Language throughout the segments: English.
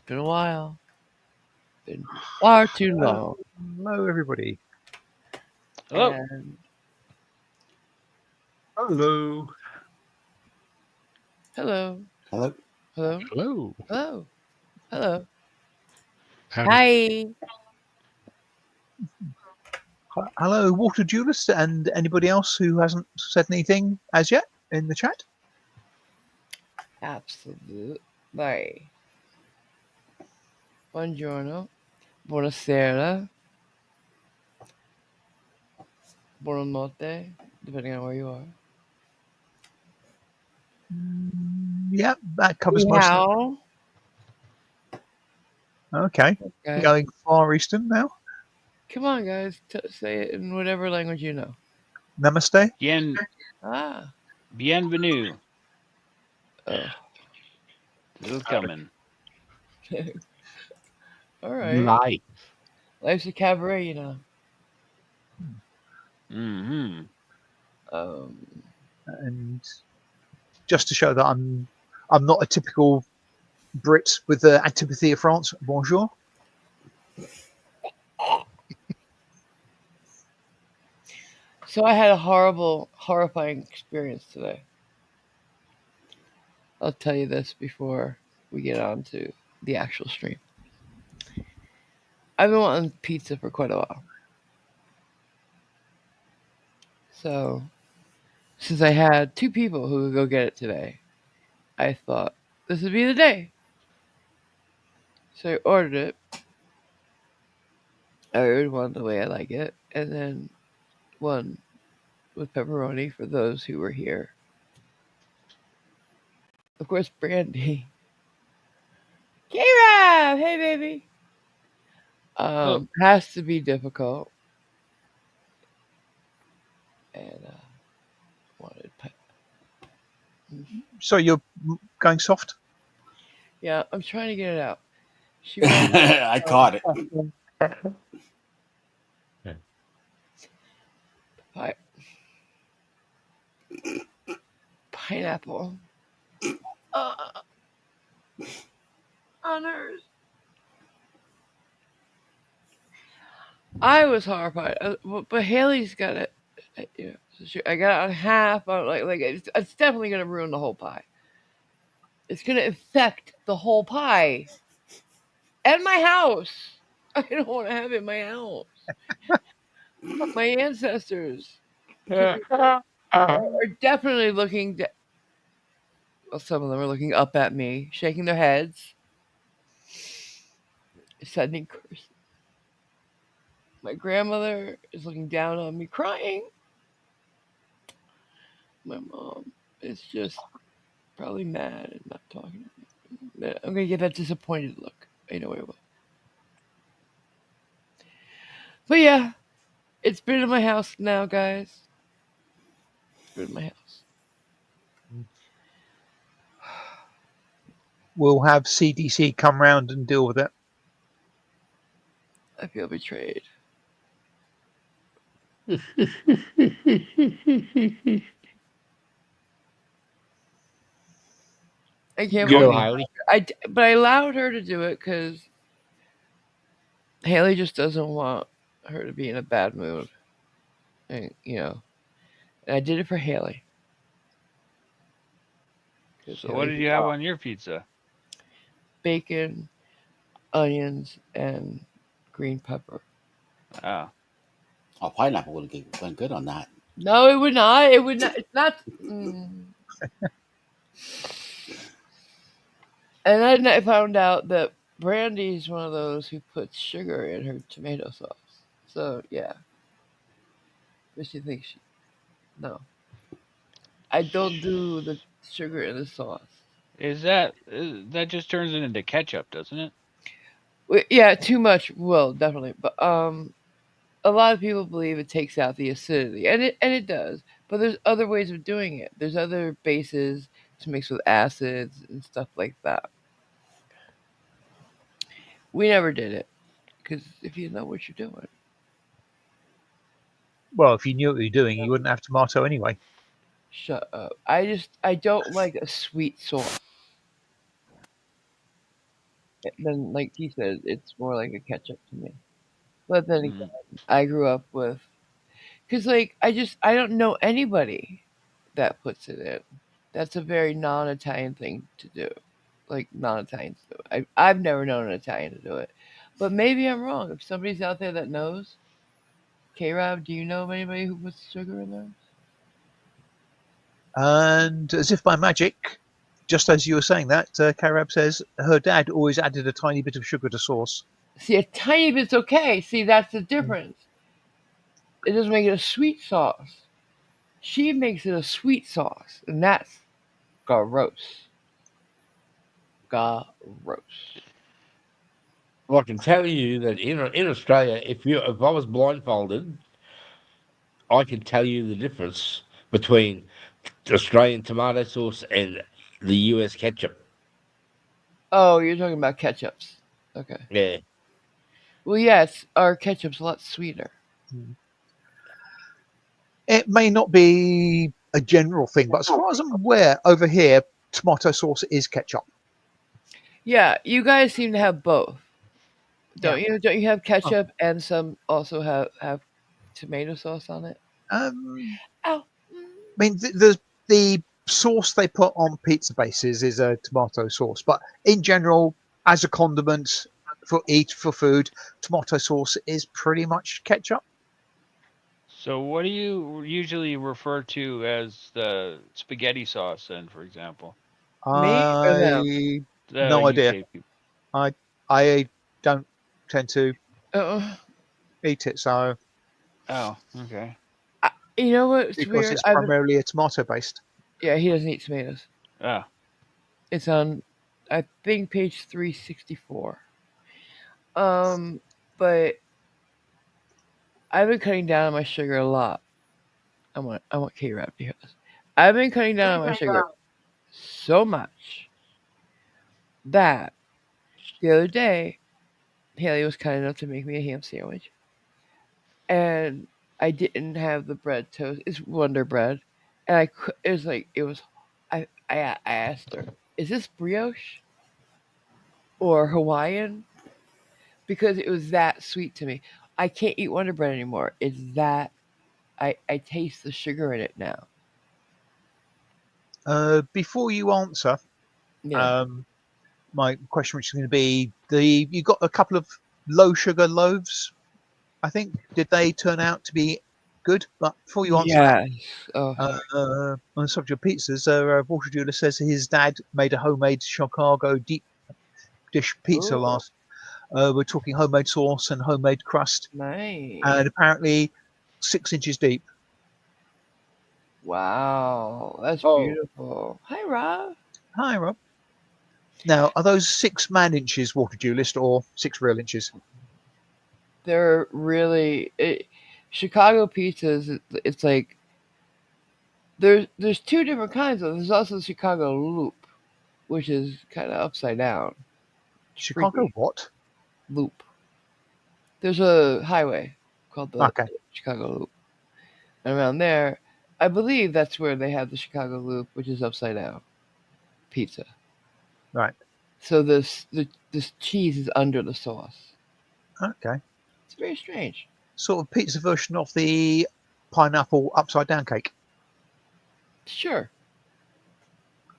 Been a while. Been far too long. Hello, everybody. Hello. And Hello. hello. Hello. Hello. Hello. Hello. Hello. Howdy. Hi. Hello, Water Duelist, and anybody else who hasn't said anything as yet in the chat. Absolutely. Buongiorno. Buonasera. Buonanotte, depending on where you are. Yeah, that covers Ni most of hao. it. Okay. Okay. Going Far Eastern now. Come on, guys. Say it in whatever language you know. Namaste. Ah. Bienvenue. Oh. Still coming. All right. Light. Life's a cabaret, you know. Mm-hmm. And just to show that I'm not a typical Brit with the antipathy of France. Bonjour. So I had a horrifying experience today. I'll tell you this before we get on to the actual stream. I've been wanting pizza for quite a while. So, since I had two people who would go get it today, I thought this would be the day. So I ordered it. I ordered one the way I like it, and then one with pepperoni for those who were here. Of course, Brandy. K-Rab! Hey, baby! Has to be difficult. And wanted So you're going soft? Yeah, I'm trying to get it out. She I caught it. Pineapple. On hers. I was horrified, but Haley's got it. You know, so I got it on half. I'm like it's definitely gonna ruin the whole pie. It's gonna infect the whole pie and my house. I don't want to have it in my house. My ancestors are definitely looking. Well, some of them are looking up at me, shaking their heads, sending curses. My grandmother is looking down on me, crying. My mom is just probably mad and not talking to me. I'm gonna get that disappointed look. I know I will. But yeah, it's been in my house now, guys. It's been in my house. We'll have CDC come round and deal with it. I feel betrayed. I can't Go, believe Haley. but I allowed her to do it because Haley just doesn't want her to be in a bad mood, and and I did it for Haley. So what did you have on your pizza? Bacon, onions, and green pepper. Ah. Oh, pineapple would have went good on that. No, it would not. It would not. It's not. And then I found out that Brandy's one of those who puts sugar in her tomato sauce. So yeah, but she thinks no. I don't do the sugar in the sauce. Is that just turns it into ketchup, doesn't it? Yeah, too much will definitely, but a lot of people believe it takes out the acidity, and it does. But there's other ways of doing it. There's other bases to mix with acids and stuff like that. We never did it because if you know what you're doing. Well, if you knew what you were doing, you wouldn't have tomato anyway. Shut up. I don't like a sweet sauce. then like he said, it's more like a ketchup to me. But then again, Mm. I grew up with, because like I don't know anybody that puts it in. That's a very non-Italian thing to do. Like non-Italians do it. I've never known an Italian to do it, but maybe I'm wrong. If somebody's out there that knows, K-Rob, do you know of anybody who puts sugar in there? And as if by magic, just as you were saying that, Karab says her dad always added a tiny bit of sugar to sauce. See, a tiny bit's okay. See, that's the difference. It doesn't make it a sweet sauce. She makes it a sweet sauce, and that's gross. Gross. Well, I can tell you that in Australia, if I was blindfolded, I can tell you the difference between Australian tomato sauce and the US ketchup. Oh, you're talking about ketchups. Okay. Yeah. Well, yes, our ketchup's a lot sweeter. It may not be a general thing, but as far as I'm aware, over here, tomato sauce is ketchup. Yeah, you guys seem to have both, don't Yeah. you? Don't you have ketchup and some also have tomato sauce on it? I Ow. mean, the sauce they put on pizza bases is a tomato sauce, but in general, as a condiment for food, tomato sauce is pretty much ketchup. So, what do you usually refer to as the spaghetti sauce, then, for example? Me or them? I The no UK idea. people. I don't tend to Uh, eat it, so Oh, okay. you know what's because weird? it's primarily a tomato based. Yeah, he doesn't eat tomatoes. Oh, It's on, I think, page 364. But I've been cutting down on my sugar a lot. I want K-Rap to hear this. I've been cutting down on my sugar so much that the other day Haley was kind enough to make me a ham sandwich, and I didn't have the bread toast. It's Wonder Bread, and it was like it was. I asked her, "Is this brioche or Hawaiian?" Because it was that sweet to me. I can't eat Wonder Bread anymore. It's that I taste the sugar in it now. Before you answer, Yeah. my question, which is going to be you got a couple of low sugar loaves. I think did they turn out to be good? But before you answer that, Yes. Oh, on the subject of pizzas, Walter Jeweler says his dad made a homemade Chicago deep dish pizza ooh, last. We're talking homemade sauce and homemade crust, nice. and apparently 6 inches deep. Wow, that's Oh. beautiful. Hi, Rob. Hi, Rob. Now, are those 6 man inches, Walter Jewelist, or 6 real inches? They're really Chicago pizzas. It's like there's two different kinds of. There's also the Chicago Loop, which is kind of upside down. Chicago Freaky. what? Loop. There's a highway called the Okay. Chicago Loop, and around there, I believe that's where they have the Chicago Loop, which is upside down pizza. Right. So this cheese is under the sauce. Okay. It's very strange. Sort of pizza version of the pineapple upside down cake. Sure.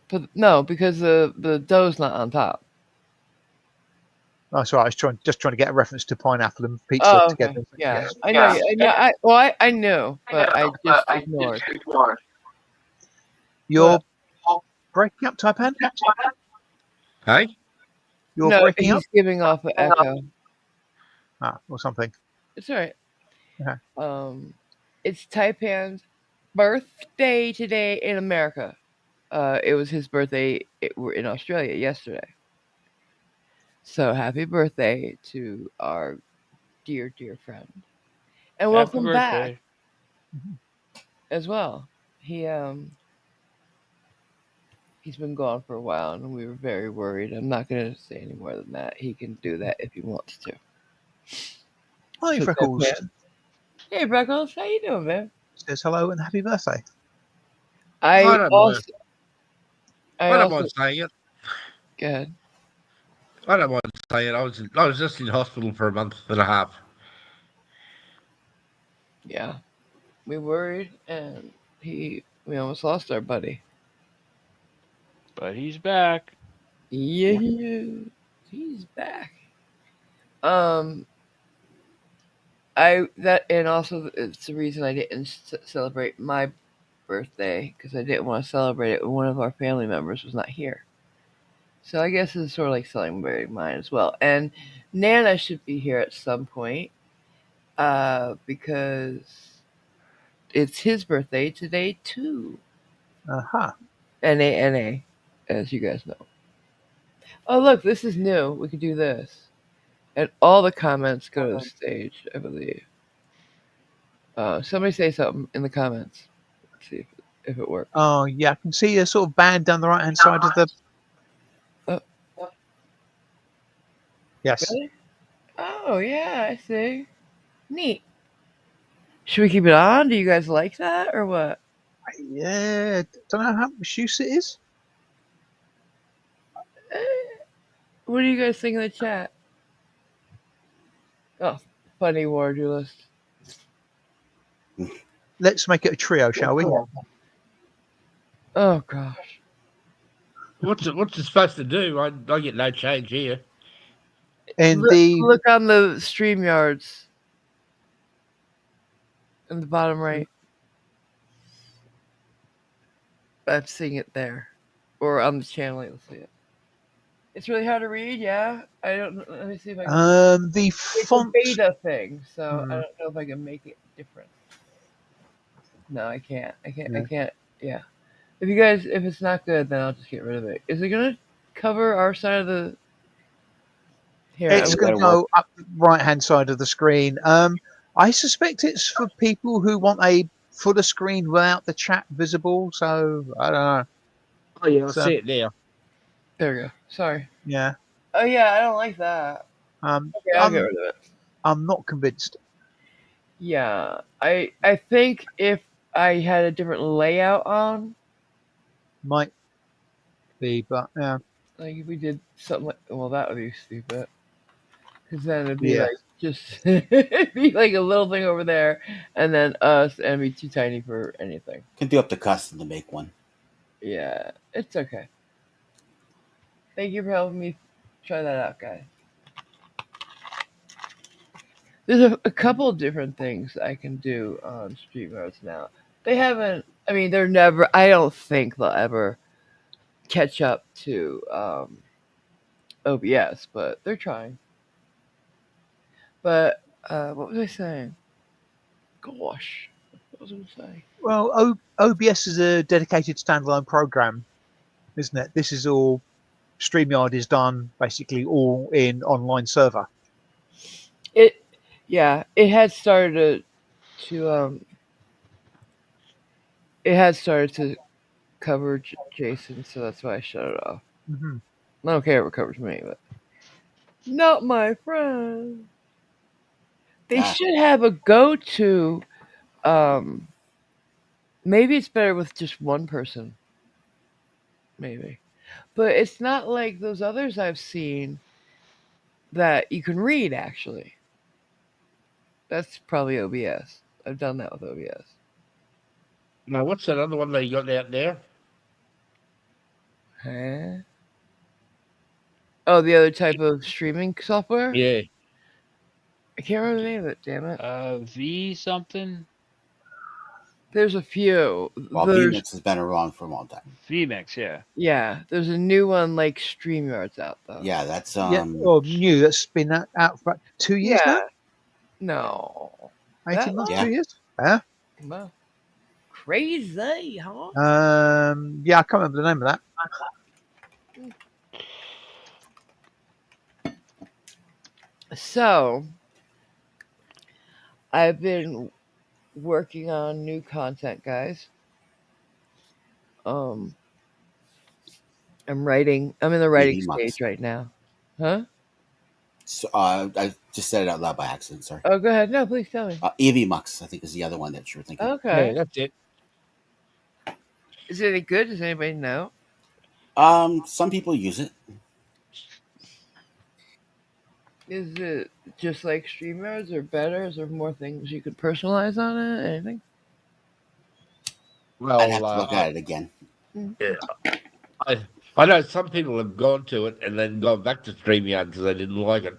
But no, because the dough's not on top. Oh, sorry, I was just trying to get a reference to pineapple and pizza Oh, okay. together. Yeah, Yes. I know. I knew, but I just ignored. You're breaking up, Taipan? Hey? You're No, breaking up? he's giving off an echo. Or something. It's all right. Okay. It's Taipan's birthday today in America. It was his birthday in Australia yesterday. So happy birthday to our dear friend, and happy welcome back birthday. as well. He's been gone for a while, and we were very worried. I'm not going to say any more than that. He can do that if he wants to. Hi, So, Freckles. Taipan. Hey, Freckles, how you doing, man? Says hello and happy birthday. I don't I mind also saying it. go ahead. I don't mind saying. I was just in hospital for a month and a half. Yeah, we worried, and we almost lost our buddy. But he's back. Yeah, he's back. Um, and also it's the reason I didn't celebrate my birthday because I didn't want to celebrate it when one of our family members was not here. So I guess it's sort of like celebrating mine as well. And Nana should be here at some point because it's his birthday today too. Uh-huh. NA, as you guys know. Oh look, this is new. We could do this. And all the comments go to the stage, I believe. Somebody say something in the comments. Let's see if it works. Oh, yeah, I can see a sort of band down the right-hand side of the... Oh. Yes. Really? Oh yeah, I see. Neat. Should we keep it on? Do you guys like that or what? Yeah, don't know how much use it is. What do you guys think in the chat? Oh, funny Wardulist. Let's make it a trio, shall we? Oh gosh. What's it supposed to do? I get no change here. And Look on the StreamYards in the bottom right. I'm seeing it there. Or on the channel, you'll see it. It's really hard to read, yeah? I don't know. Let me see if I can. the It's font... a beta thing, so Hmm. I don't know if I can make it different. No, I can't. I Yeah. can't. Yeah. If it's not good, then I'll just get rid of it. Is it gonna cover our side of the? Here, It's I'm going to That'll go up the right-hand side of the screen. I suspect it's for people who want a fuller screen without the chat visible. So I don't know. Oh yeah, I So- see it now. there we go. Sorry. Yeah. Oh yeah, I don't like that. Okay, I'll get rid of it. I'm not convinced. Yeah, I think if I had a different layout on, Might be, but yeah. like if we did something like, well, that would be stupid. Because then it'd be Yeah. like just it'd be like a little thing over there, and then us, and it'd be too tiny for anything. Can do up to custom to make one. Yeah, it's okay. Thank you for helping me try that out, guys. There's a couple of different things I can do on StreamYards now. They haven't. I mean, they're never. I don't think they'll ever catch up to OBS, but they're trying. But what was I saying? Gosh, what was I going to say? Well, OBS is a dedicated standalone program, isn't it? This is all. StreamYard is done basically all in online server. It had started to cover Jason, so that's why I shut it off. Mm-hmm. I don't care if it covers me, but not my friend. They should have a go-to. Maybe it's better with just one person. Maybe, but it's not like those others I've seen that you can read. Actually, that's probably OBS. I've done that with OBS. Now, what's that other one they got out there? Huh? Oh, the other type of streaming software? Yeah. I can't remember the name of it, damn it. V something. There's a few. Well, VMix has been around for a long time. VMix, yeah. Yeah, there's a new one like StreamYards out though. Yeah, that's new. That's been out for about 2 years Yeah. No. 18 months, Yeah. 2 years. Yeah. Well, crazy, huh? Yeah, I can't remember the name of that. So, I've been working on new content, guys. I'm in the writing Mux. stage right now. Huh? So, I just said it out loud by accident. Sorry. Oh, go ahead. No, please tell me. EV Mux, I think, is the other one that you were thinking. Okay. Yeah, that's it. Is it any good? Does anybody know? Some people use it. Is it just like StreamYards or better? Is there more things you could personalize on it? Anything? I'd Well, have to look at it again. yeah, I know some people have gone to it and then gone back to StreamYard because they didn't like it.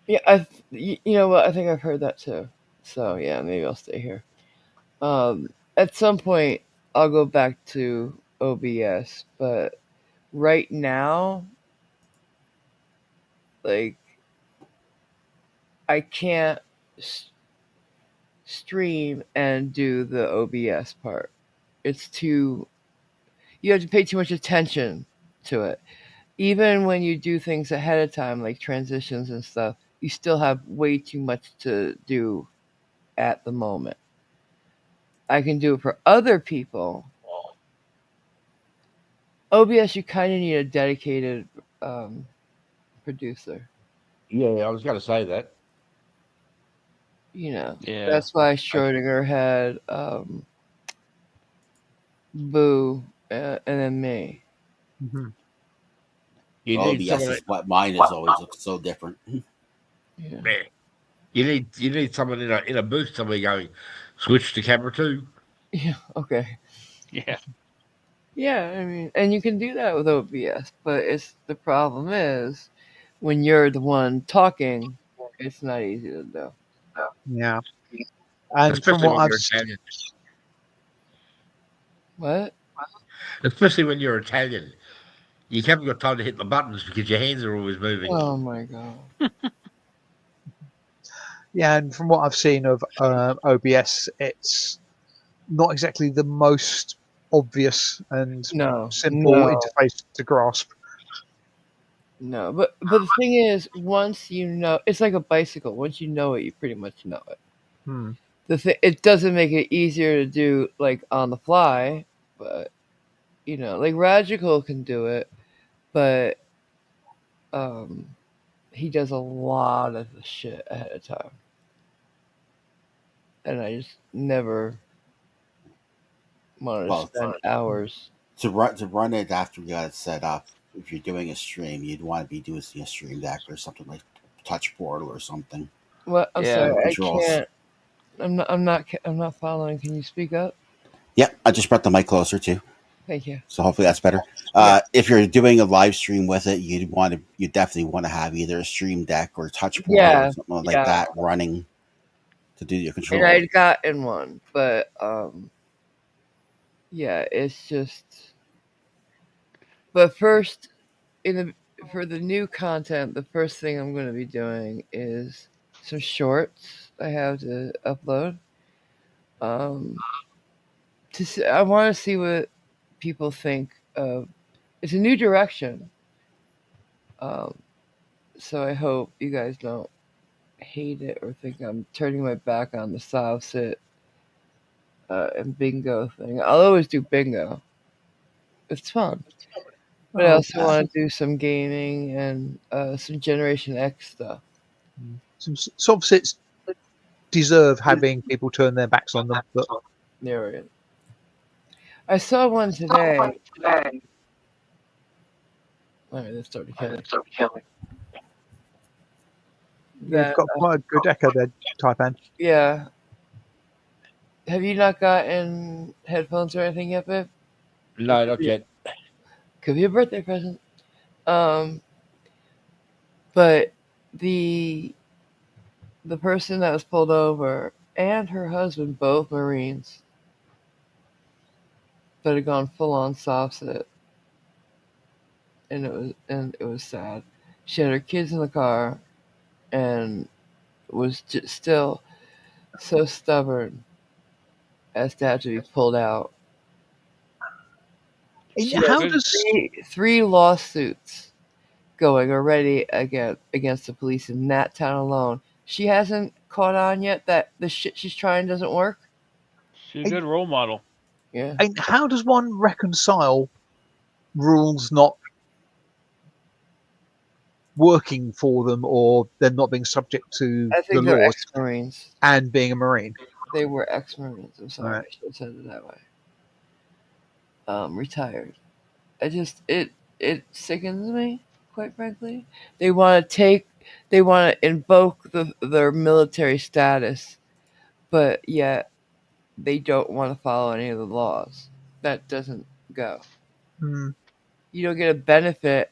Yeah, you know what? I think I've heard that too. So yeah, maybe I'll stay here. At some point, I'll go back to OBS, but right now, like, I can't stream and do the OBS part. It's too. You have to pay too much attention to it. Even when you do things ahead of time, like transitions and stuff, you still have way too much to do at the moment. I can do it for other people. OBS, you kind of need a dedicated producer. Yeah, I was going to say that. You know, Yeah. that's why Schrodinger had Boo and then me. Mhm. You Oh, need someone. what mine is always looks so different. Yeah. You need someone in a booth somewhere going, switch to camera 2. Yeah. Okay. Yeah. Yeah. I mean, and you can do that with OBS, but the problem is when you're the one talking, it's not easy to do. Yeah. And from Especially what when I've you're Italian. What? Especially when you're Italian. You haven't got time to hit the buttons because your hands are always moving. Oh my god. yeah, and from what I've seen of OBS, it's not exactly the most obvious and No. simple No. interface to grasp. No. But the thing is, once you know, it's like a bicycle. Once you know it, you pretty much know it. Hmm. It doesn't make it easier to do like on the fly, but you know, like Radical can do it, but um, he does a lot of the shit ahead of time, and I just never wanted to Well, spend hours. to run it after you got it set up, if you're doing a stream, you'd want to be doing a stream deck or something like Touch Portal or something. What? I'm Yeah. sorry, I Controls. can't. I'm not following. Can you speak up? Yep, I just brought the mic closer too, Thank you. so hopefully that's better. Yeah. If you're doing a live stream with it, you definitely want to have either a stream deck or Touch Portal Yeah, or something like yeah. that running to do your And control. I'd gotten one, but yeah, it's just. But first, for the new content, the first thing I'm going to be doing is some shorts I have to upload. I want to see what people think of. It's a new direction, so I hope you guys don't hate it or think I'm turning my back on the Sovsit and bingo thing. I'll always do bingo. It's fun. But I also want to do some gaming and some Generation X stuff. Some subsets deserve having people turn their backs on them, but There it is. I saw one today. Alright, that started killing. you've got quite a good echo there, Taipan. Yeah. Have you not gotten headphones or anything yet, babe? No, not yet. Could be a birthday present. But the person that was pulled over and her husband, both Marines, that had gone full on Sovsit, and it was sad. She had her kids in the car, and was just still so stubborn as to have to be pulled out. She How has does three lawsuits going already against the police in that town alone. She hasn't caught on yet that the shit she's trying doesn't work. She's a good role model. Yeah. and how does one reconcile rules not working for them or them not being subject to I the think they're laws ex-Marines. and being a Marine? They were ex-Marines. I'm sorry, Right. I should have said it that way. Retired. It sickens me, quite frankly. They want to take they want to invoke their military status, but yet they don't want to follow any of the laws. That doesn't go. Mm. You don't get a benefit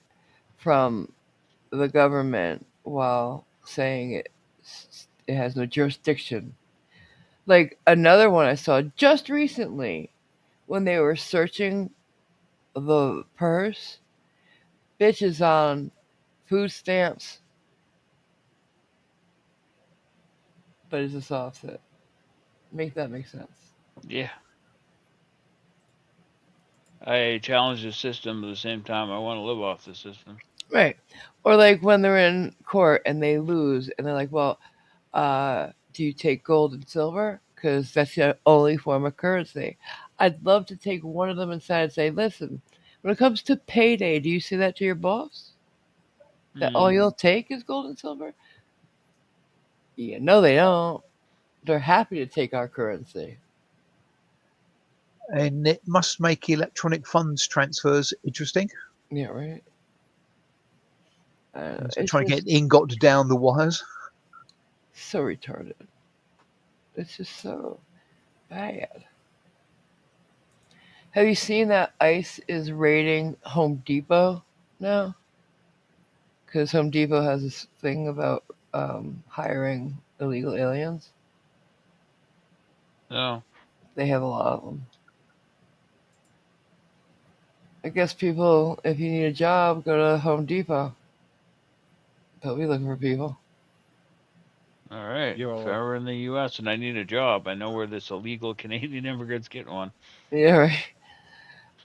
from the government while saying it has no jurisdiction. Like another one I saw just recently when they were searching the purse, bitches on food stamps, but it's a soft set. Make that make sense. Yeah. I challenge the system at the same time. I want to live off the system. Right. Or like when they're in court and they lose and they're like, well, do you take gold and silver? Because that's the only form of currency. I'd love to take one of them inside and say, listen, when it comes to payday, do you say that to your boss? That all Mm. you'll take is gold and silver? Yeah, no, they don't. They're happy to take our currency. And it must make electronic funds transfers interesting. Yeah, right. It's Trying to just get ingot down the wires. so retarded. It's just so bad. Have you seen that ICE is raiding Home Depot now? Because Home Depot has this thing about hiring illegal aliens. No. They have a lot of them. I guess people, if you need a job, go to Home Depot. They'll be looking for people. All right. You're If all- I were in the U.S. and I need a job, I know where this illegal Canadian immigrants get one. Yeah, right.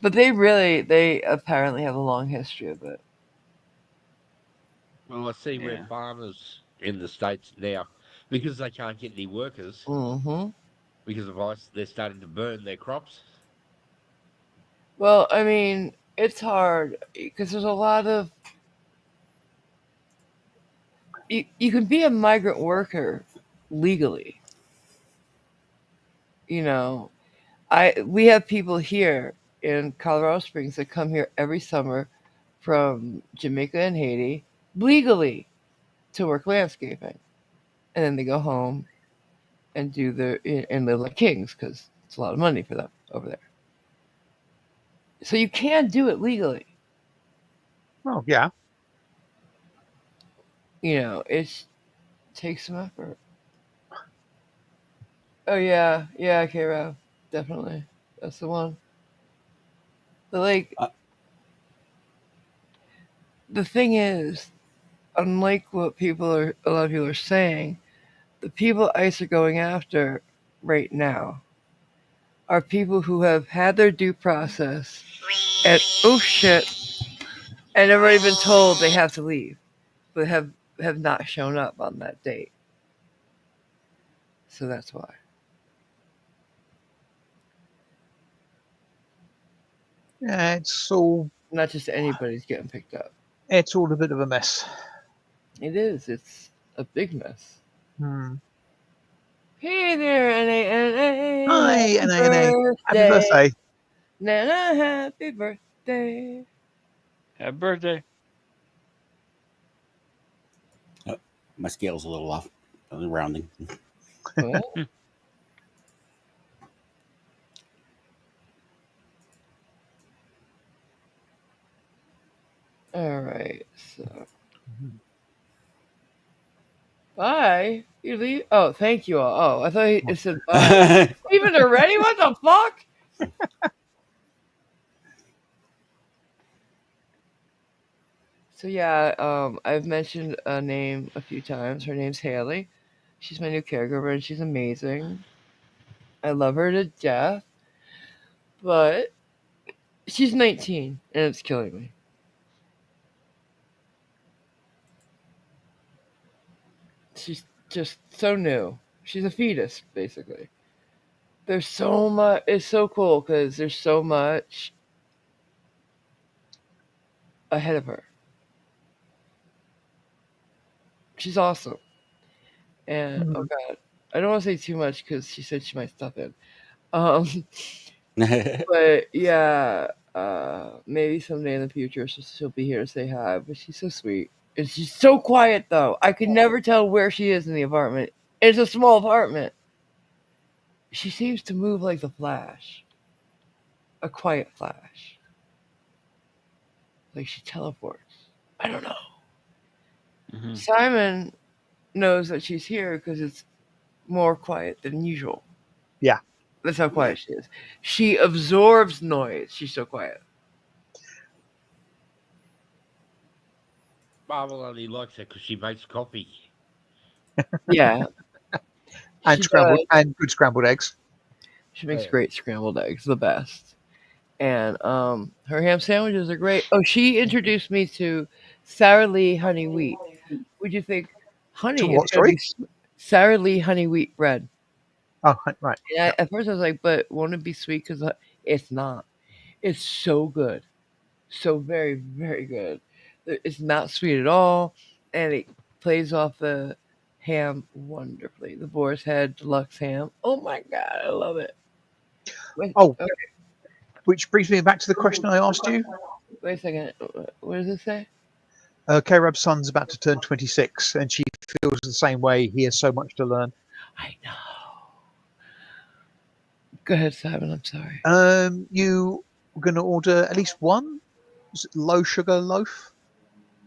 But they apparently have a long history of it. Well, I see where Yeah. farmers in the States now, because they can't get any workers, Mm-hmm. because of ice, they're starting to burn their crops. Well, I mean, it's hard because there's a lot of you can be a migrant worker legally. You know, we have people here in Colorado Springs that come here every summer from Jamaica and Haiti legally to work landscaping, and then they go home and do and live like kings because it's a lot of money for them over there. So you can do it legally. Oh yeah. You know, it takes some effort. Oh yeah, yeah, K-Rob, definitely, that's the one. But like, Uh, the thing is, unlike what a lot of people are saying, the people ICE are going after right now are people who have had their due process and oh shit, and have already been told they have to leave, but have not shown up on that date. So that's why. Yeah, it's all Not just anybody's getting picked up. a bit of a mess. It is. It's a big mess. Hmm. Hey there, NANA. Hi, NANA. Happy birthday. Nana, happy birthday. Happy birthday. My scale's a little off. Rounding. What? All right, so bye. You leave? Oh, thank you all. Oh, I thought it said bye. Even already? What the fuck? So yeah, I've mentioned a name a few times. Her name's Haley. She's my new caregiver, and she's amazing. I love her to death, but she's 19, and it's killing me. She's just so new. She's a fetus, basically. There's so much. It's so cool because there's so much ahead of her. She's awesome. And oh god, I don't want to say too much because she said she might stop in. Um, but yeah, maybe someday in the future she'll be here to say hi. But she's so sweet. And she's so quiet though. I could never tell where she is in the apartment. It's a small apartment. She seems to move like the Flash. A quiet Flash. Like she teleports. I don't know. Mhm. Simon knows that she's here because it's more quiet than usual. Yeah. That's how quiet she is. She absorbs noise. She's so quiet. Marvel only likes her because she makes coffee. Yeah. And She scrambled does. and good scrambled eggs. She makes Yeah. great scrambled eggs, the best. And her ham sandwiches are great. Oh, she introduced me to Sara Lee honey wheat. Would you think honey To is what, going to sorry? be Sara Lee honey wheat bread? Oh, right. And at first I was like, but won't it be sweet? Because it's not. It's so good. So very, very good. It's not sweet at all. And it plays off the ham wonderfully. The Boar's Head Deluxe ham. Oh my God, I love it. Oh, Okay, which brings me back to the question I asked you. wait a second. What does it say? K-Rab's son's about to turn 26, and she feels the same way. He has so much to learn. I know. Go ahead, Simon. I'm sorry. You were going to order at least one low sugar loaf.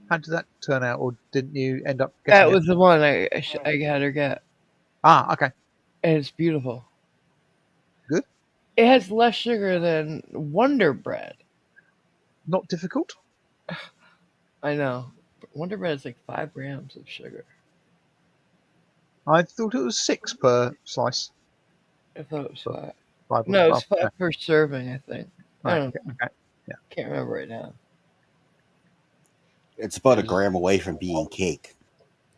How did that turn out, or didn't you end up getting That it? was the one I had her get. Ah, okay, And it's beautiful. good. It has less sugar than Wonder Bread. Not difficult. I know. Wonder Bread is like 5 grams of sugar. I thought it was 6 per slice. I thought it was 5. 5 No, it's well, 5 per serving, I think. I right, don't know. okay. Can't remember right now. It's about a gram away from being cake.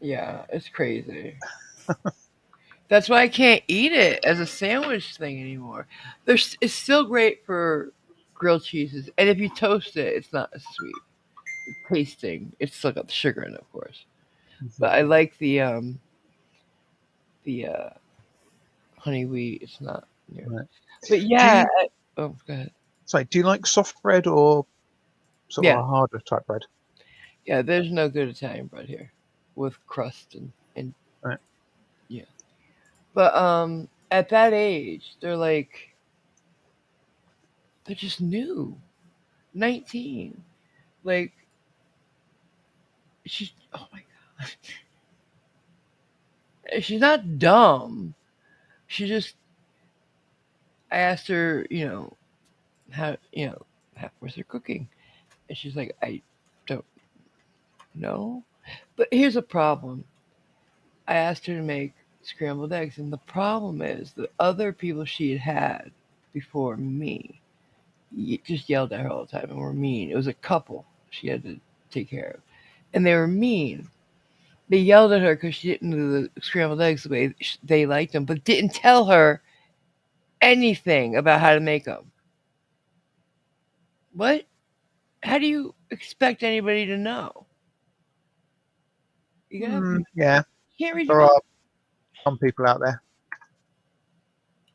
Yeah, it's crazy. That's why I can't eat it as a sandwich thing anymore. It's still great for grilled cheeses, and if you toast it, it's not as sweet. Tasting, it's still got the sugar in it, of course. But I like the honey wheat. It's not near. Right. But yeah. Oh, go ahead. Sorry, do you like soft bread or sort Yeah. of a harder type bread? Yeah, there's no good Italian bread here with crust and Right. yeah. But at that age, they're just new. 19. Like she's oh my god. She's not dumb. She just I asked her, how where's her cooking? And she's like, I don't know. But here's a problem. I asked her to make scrambled eggs, and the problem is the other people she had before me just yelled at her all the time and were mean. It was a couple she had to take care of, and they were mean. They yelled at her because she didn't do the scrambled eggs the way they liked them, but didn't tell her anything about how to make them. What? How do you expect anybody to know? You Yeah, can't read there your mind. are some people out there.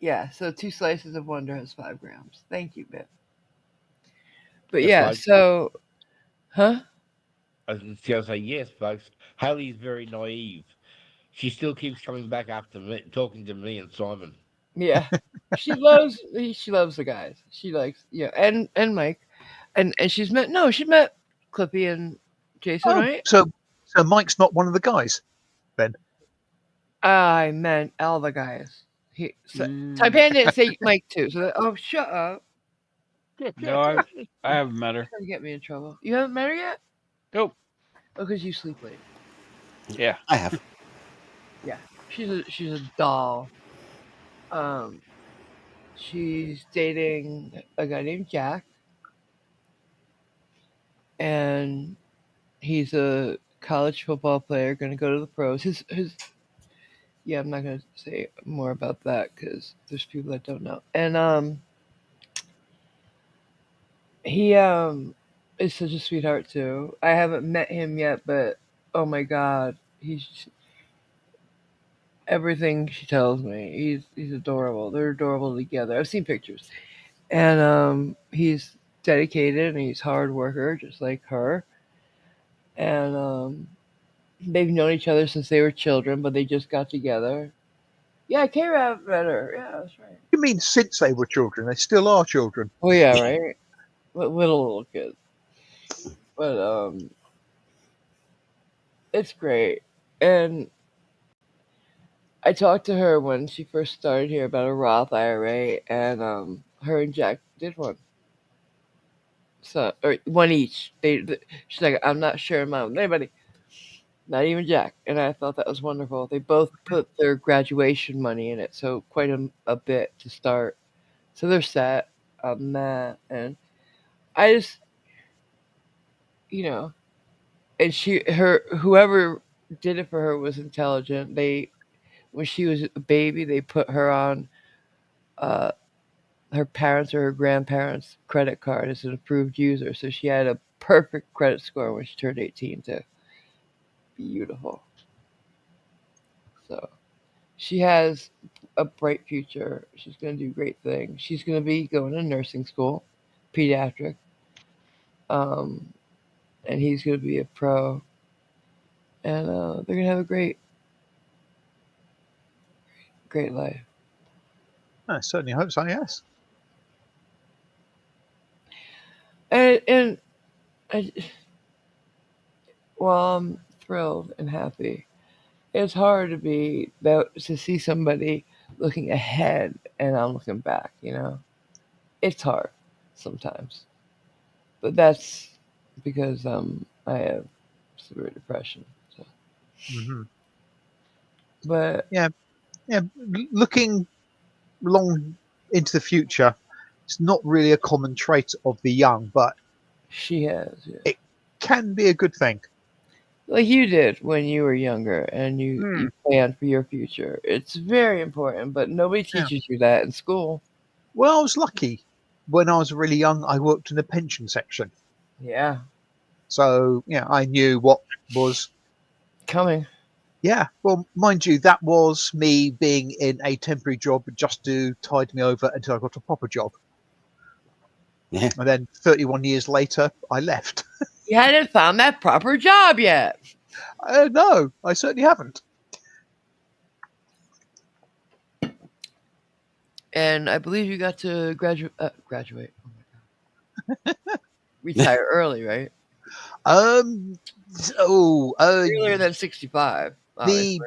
Yeah, so 2 slices of Wonder has 5 grams. Thank you, Bip. But Yes, yeah, folks. so, huh? I was going to say, yes, folks. Haley's very naive. She still keeps coming back after me, talking to me and Simon. Yeah, she loves the guys. She likes and Mike, and she met Clippy and Jason, Oh, right? so Mike's not one of the guys. I meant all the guys. Taipan didn't say Mike too. So shut up! No, I haven't met her. Trying to get me in trouble. You haven't met her yet? Nope. Oh, because you sleep late. Yeah. I have. Yeah, she's a doll. She's dating a guy named Jack, and he's a college football player, going to go to the pros. Yeah, I'm not going to say more about that because there's people that don't know. And he is such a sweetheart too. I haven't met him yet, but oh my god, he's everything she tells me. He's adorable. They're adorable together. I've seen pictures, and he's dedicated and he's hard worker, just like her. and they've known each other since they were children, but they just got together. Yeah, K-Rap met her. Yeah, that's right. You mean since they were children? They still are children. Oh yeah, right. Little kids, but it's great. And I talked to her when she first started here about a Roth IRA, and her and Jack did one. So, or one each. She's like, I'm not sharing mine with anybody, not even Jack. And I thought that was wonderful. They both put their graduation money in it, so quite a bit to start. So they're set on that, and I just, you know, and whoever did it for her was intelligent. When she was a baby, they put her on uh, her parents or her grandparents' credit card as an approved user, so she had a perfect credit score when she turned 18 too. Beautiful. So she has a bright future. She's going to do great things. She's going to be going to nursing school, pediatric, um, and he's going to be a pro, and they're going to have a great life. I certainly hope so. Yes. And I, well, I'm thrilled and happy. It's hard to see somebody looking ahead and I'm looking back. It's hard sometimes, but that's because I have severe depression. So. Hmm. But Yeah. Looking long into the future, it's not really a common trait of the young, but she has, yeah. it can be a good thing. Like you did when you were younger and you planned for your future. It's very important, but nobody Yeah. teaches you that in school. Well, I was lucky. When I was really young, I worked in the pension section. Yeah. So, I knew what was Coming. Yeah, well, mind you, that was me being in a temporary job just to tide me over until I got a proper job. Yeah. And then 31 years later, I left. You hadn't found that proper job yet. No, I certainly haven't. And I believe you got to graduate. Oh my god. Retire early, right? Earlier than 65. Obviously.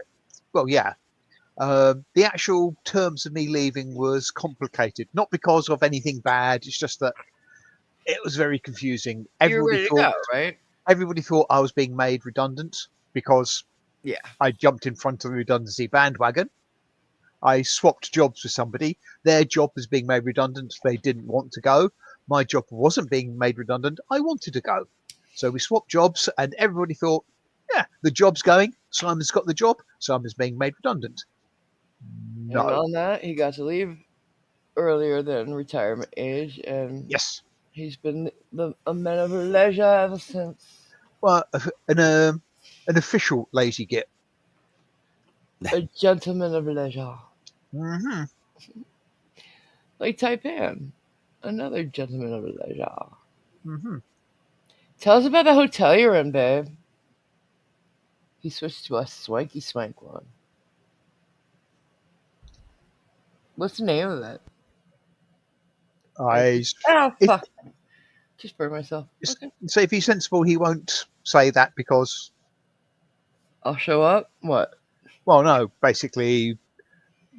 The actual terms of me leaving was complicated, not because of anything bad. It's just that it was very confusing. You were ready to go, right? Everybody thought I was being made redundant because I jumped in front of the redundancy bandwagon. I swapped jobs with somebody. Their job was being made redundant. They didn't want to go. My job wasn't being made redundant. I wanted to go. So we swapped jobs and everybody thought, the job's going. Simon's got the job. Simon's being made redundant. No. And on that, he got to leave earlier than retirement age. And yes, he's been a man of leisure ever since. Well, an official lazy git. A gentleman of leisure. Mm-hmm. Like Taipan, another gentleman of leisure. Mm-hmm. Tell us about the hotel you're in, babe. He switched to a swanky swank one. What's the name of it? Fuck. Just burned myself. Okay. So if he's sensible, he won't say that because... I'll show up? What? Well, no. Basically,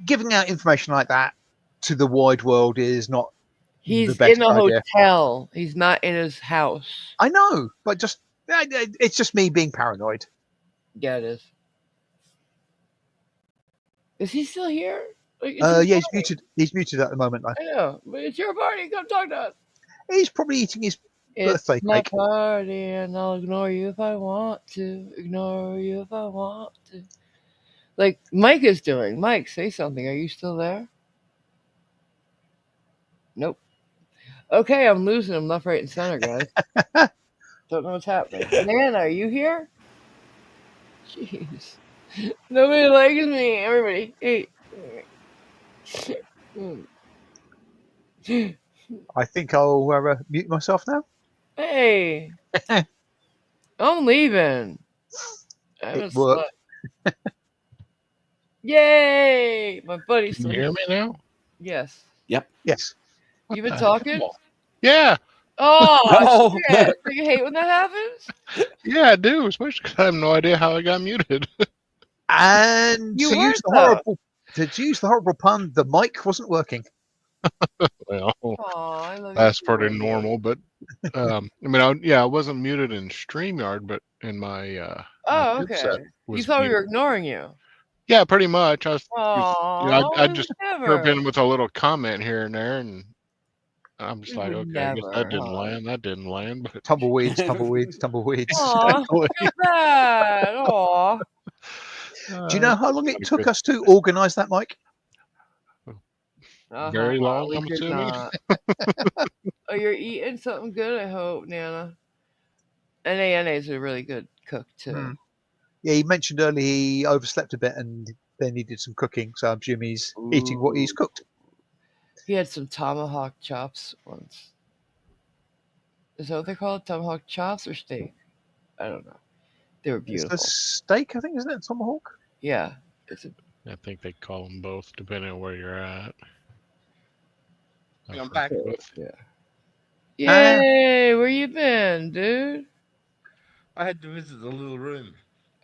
giving out information like that to the wide world is not He's the best in a idea. hotel. He's not in his house. I know, but it's just me being paranoid. Yeah, it is. Is he still here? He's muted. He's muted at the moment, though. I know, but it's your party. Come talk to us. He's probably eating his birthday my cake. Party, and I'll ignore you if I want to. Ignore you if I want to. Like Mike is doing. Mike, say something. Are you still there? Nope. Okay, I'm losing him left, right, and center, guys. Don't know what's happening. Nana, are you here? Jeez. Nobody likes me. Everybody. Hey. I think I'll mute myself now. Hey. I'm leaving. I It haven't worked. slept. Yay! My buddy's Can you still hear me now? Yes. Yes. You been the talking? hell? Yeah, Oh, No. shit. Do you hate when that happens? yeah, I do. Especially because I have no idea how I got muted. And You to use weren't, the horrible pun, the mic wasn't working. Well, Aw, I love that's you. pretty normal. But I mean, I wasn't muted in StreamYard, but in my my Oh, headset okay. You was thought we muted. were ignoring you. Yeah, pretty much. I was, Aw, I we just would chirp never. in with a little comment here and there, and I'm just We like, would okay, I guess that never, didn't huh? land. That didn't land. But Tumbleweeds, tumbleweeds, tumbleweeds. Aw, exactly. feel bad. Aw. Do you know how long Not it a took good- us to organise that mic? very long, We I'm did assuming. not. Oh, you're eating something good, I hope, Nana. Nana's a really good cook, too. Hmm. Yeah, he mentioned earlier he overslept a bit and then he did some cooking, so I'm assuming he's eating what he's cooked. He had some tomahawk chops once. Is that what they call it? Tomahawk chops or steak? I don't know. They were It's beautiful. a steak, I think, isn't it? Tomahawk? Yeah. It's a, I think they call them both, depending on where you're at. I'm back. yeah. Yay! Where you been, dude? I had to visit the little room,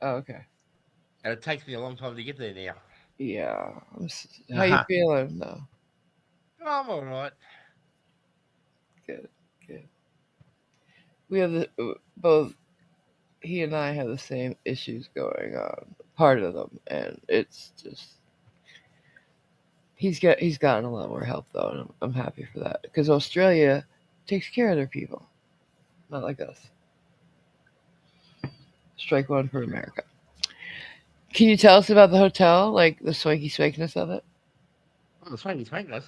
Oh, okay. and it takes me a long time to get there now. Yeah. How you Uh-huh. feeling, though? I'm all right. Good. We have both. He and I have the same issues going on. Part of them, and it's just he's gotten a lot more help though, and I'm happy for that because Australia takes care of their people, not like us. Strike one for America. Can you tell us about the hotel, like the swanky swankiness of it? Well, the swankiness.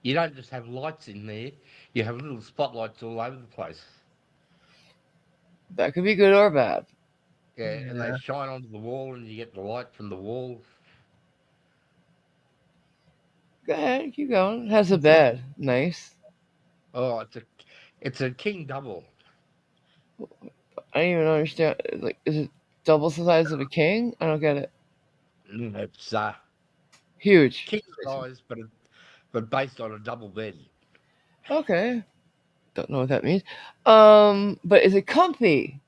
You don't just have lights in there; you have little spotlights all over the place. That could be good or bad. Yeah, and they Yeah. shine onto the wall, and you get the light from the wall. Go ahead, keep going. It has a bed, nice. Oh, it's a king double. I don't even understand. Like, is it double the size of a king? I don't get it. It's Huge. king size, but based on a double bed. Okay. Don't know what that means. But is it comfy?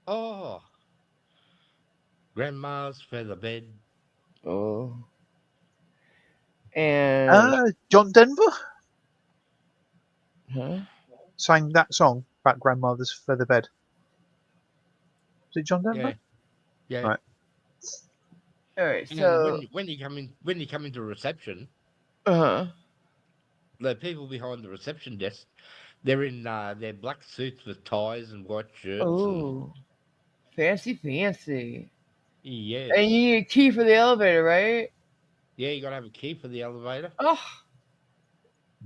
Oh, grandma's feather bed. Oh. And John Denver huh? sang that song about grandmother's feather bed. Is it John Denver? Yeah. Right. All right. And So when you come into reception, uh-huh. the people behind the reception desk, they're in their black suits with ties and white shirts. Oh. Fancy. And, yes. And you need a key for the elevator, right? Yeah, you gotta have a key for the elevator. Oh.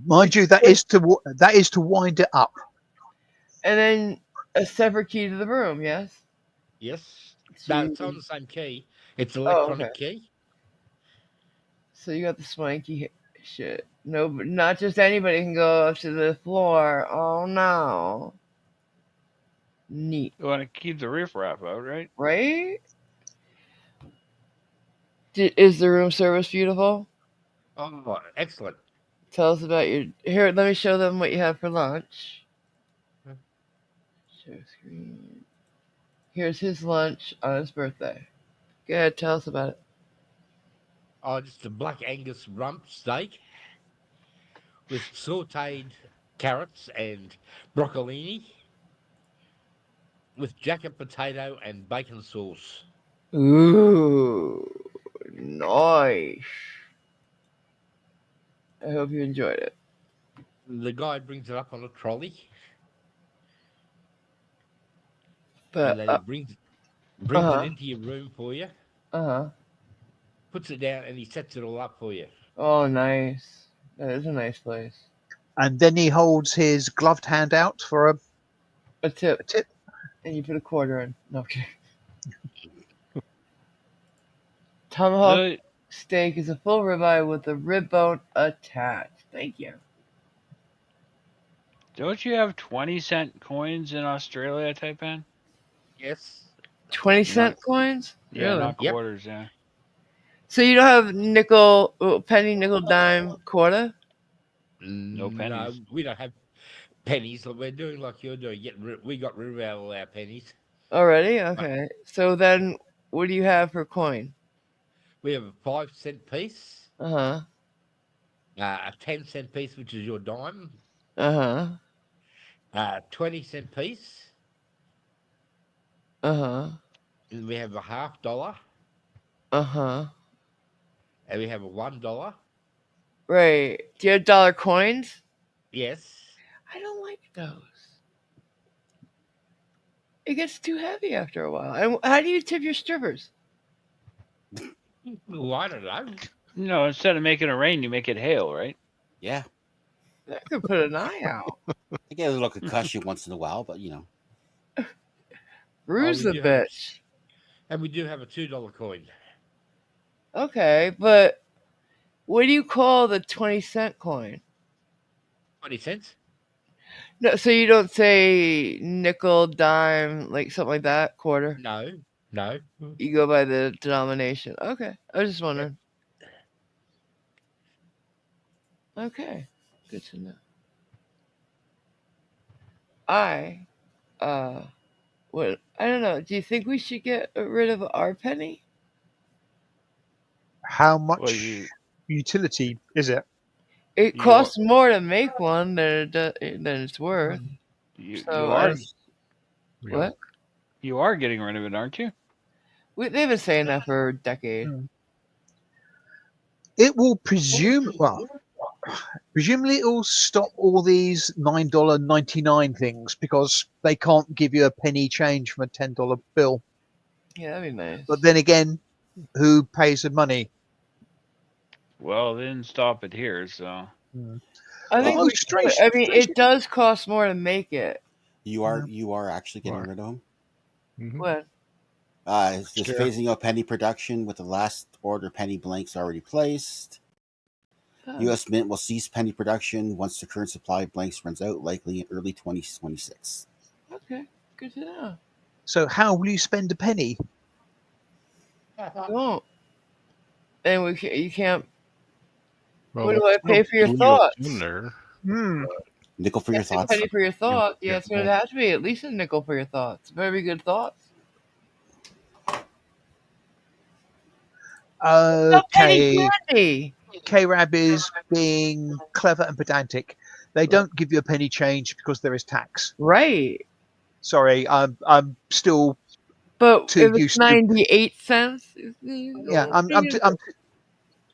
Mind you, that is to wind it up. And then a separate key to the room, yes? Yes. No, it's on the same key. It's electronic key. So you got the swanky shit. No, but not just anybody can go up to the floor. Oh no. Neat, You want to keep the riffraff out, right? right? Is the room service beautiful? Oh, excellent. Tell us about your. Here, let me show them what you have for lunch. Huh? Show screen. Here's his lunch on his birthday. Go ahead, tell us about it. Oh, just a black Angus rump steak with sautéed carrots and broccolini with jacket potato and bacon sauce. Ooh, nice. I hope you enjoyed it. The guy brings it up on a trolley, But and then he brings it into your room for you, puts it down, and he sets it all up for you. Oh, nice. That is a nice place. And then he holds his gloved hand out for A tip. a tip. And you put a quarter in. No, I'm kidding. Tomahawk steak is a full ribeye with a rib bone attached. Thank you. Don't you have 20-cent coins in Australia, Taipan? Yes. 20-cent coins? Yeah, Really? not Yep. quarters. Yeah. So you don't have nickel, penny, nickel, dime, quarter? No No, pennies. we don't have pennies. We're doing like you're doing. We got rid of all our pennies. Already? Okay. So then, what do you have for coin? We have a 5-cent piece, Uh a 10-cent piece, which is your dime, huh. a 20-cent piece, Uh huh. and we have a $half, Uh huh. and we have a $1. Right. Do you have dollar coins? Yes. I don't like those. It gets too heavy after a while. And how do you tip your strippers? Well, I don't know. No, instead of making it rain, you make it hail, right? Yeah, I could put an eye out. I get a little concussion once in a while, but you know. Bruise we the do have a- bitch. And we do have a $2 coin. Okay, but what do you call the 20-cent coin? 20 cents. No, so you don't say nickel, dime, like something like that, quarter? No. No. You go by the denomination. Okay. I was just wondering. Okay. Good to know. I don't know. Do you think we should get rid of our penny? How much Well, you utility is it? It You costs more to make one than it's worth. you, So you I are just- Yeah. what? you are getting rid of it, aren't you? They've been saying that for a decade. It will presumably it will stop all these $9.99 things because they can't give you a penny change from a $10 bill. Yeah, that'd be nice. But then again, who pays the money? Well, they didn't stop it here, so I think Well, we should. I mean, it does cost more to make it. You are actually getting Why? rid of them. Mhm. What? It's just Sure. phasing out penny production with the last order penny blanks already placed. Oh, U.S. Mint will cease penny production once the current supply of blanks runs out, likely in early 2026. okay. Good to know. So how will you spend a penny? You won't. And you can't. Well, What do I pay for your wheels thoughts? in there. Nickel for your That's a thoughts. penny for your thoughts. Yeah, Yeah. it's going to have to be at least a nickel for your thoughts. Very good thoughts. Okay, Penny candy. KRAB is being clever and pedantic. They don't give you a penny change because there is tax. Right. Sorry, I'm still But too if it's used to 98 cents, yeah.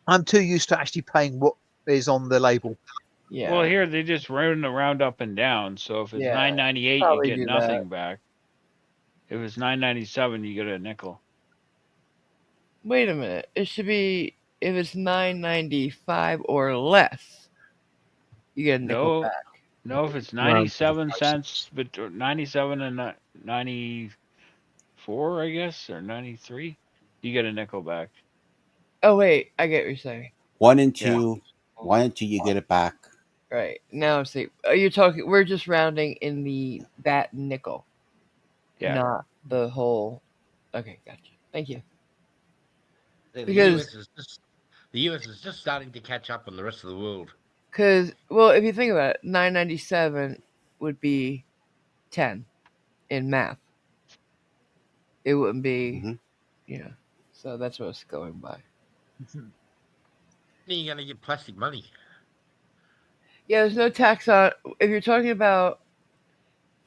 I'm too used to actually paying what is on the label. yeah. well, here they just round up and down. So if it's Yeah, $9.98, you probably get do nothing that. back. If it's $9.97, you get a nickel. Wait a minute. It should be if it's $9.95 or less, you get a nickel No, back. no, if it's Around 97 5 cents, but 97 and 94, I guess, or 93, you get a nickel back. Oh wait, I get what you're saying. 1 and 2, 1 and 2, you get it back. Right now, I'm saying you're talking. We're just rounding in that nickel, Yeah. not the whole. Okay, gotcha. Thank you. The Because- the US is just starting to catch up on the rest of the world. Because if you think about it, $9.97 would be 10 in math. It wouldn't be, Mhm. So that's what it's going by. Then you're going to get plastic money. Yeah, there's no tax on. If you're talking about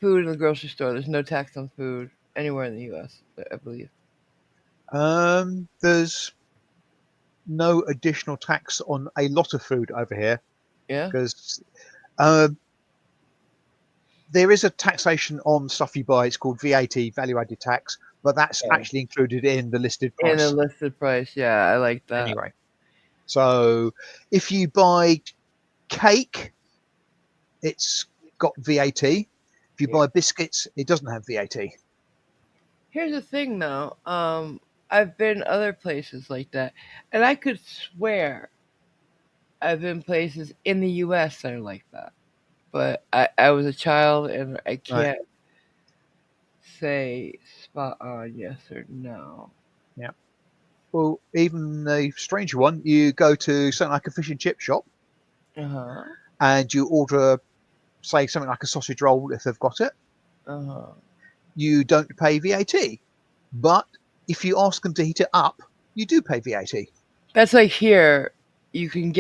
food in the grocery store, there's no tax on food anywhere in the U.S. I believe. There's no additional tax on a lot of food over here Yeah. because there is a taxation on stuff you buy. It's called VAT, value-added tax, but that's Yeah. actually included in the listed In price the listed price, yeah, I like that. anyway. So if you buy cake, it's got VAT. If you buy biscuits, it doesn't have VAT. Here's the thing, though. I've been other places like that, and I could swear I've been places in the U.S. that are like that. but I was a child and I can't say spot on yes or no. Well, even a stranger one, you go to something like a fish and chip shop Uh-huh. and you order, say, something like a sausage roll if they've got it. Uh-huh. You don't pay VAT. But if you ask them to heat it up, you do pay VAT. That's like here. You can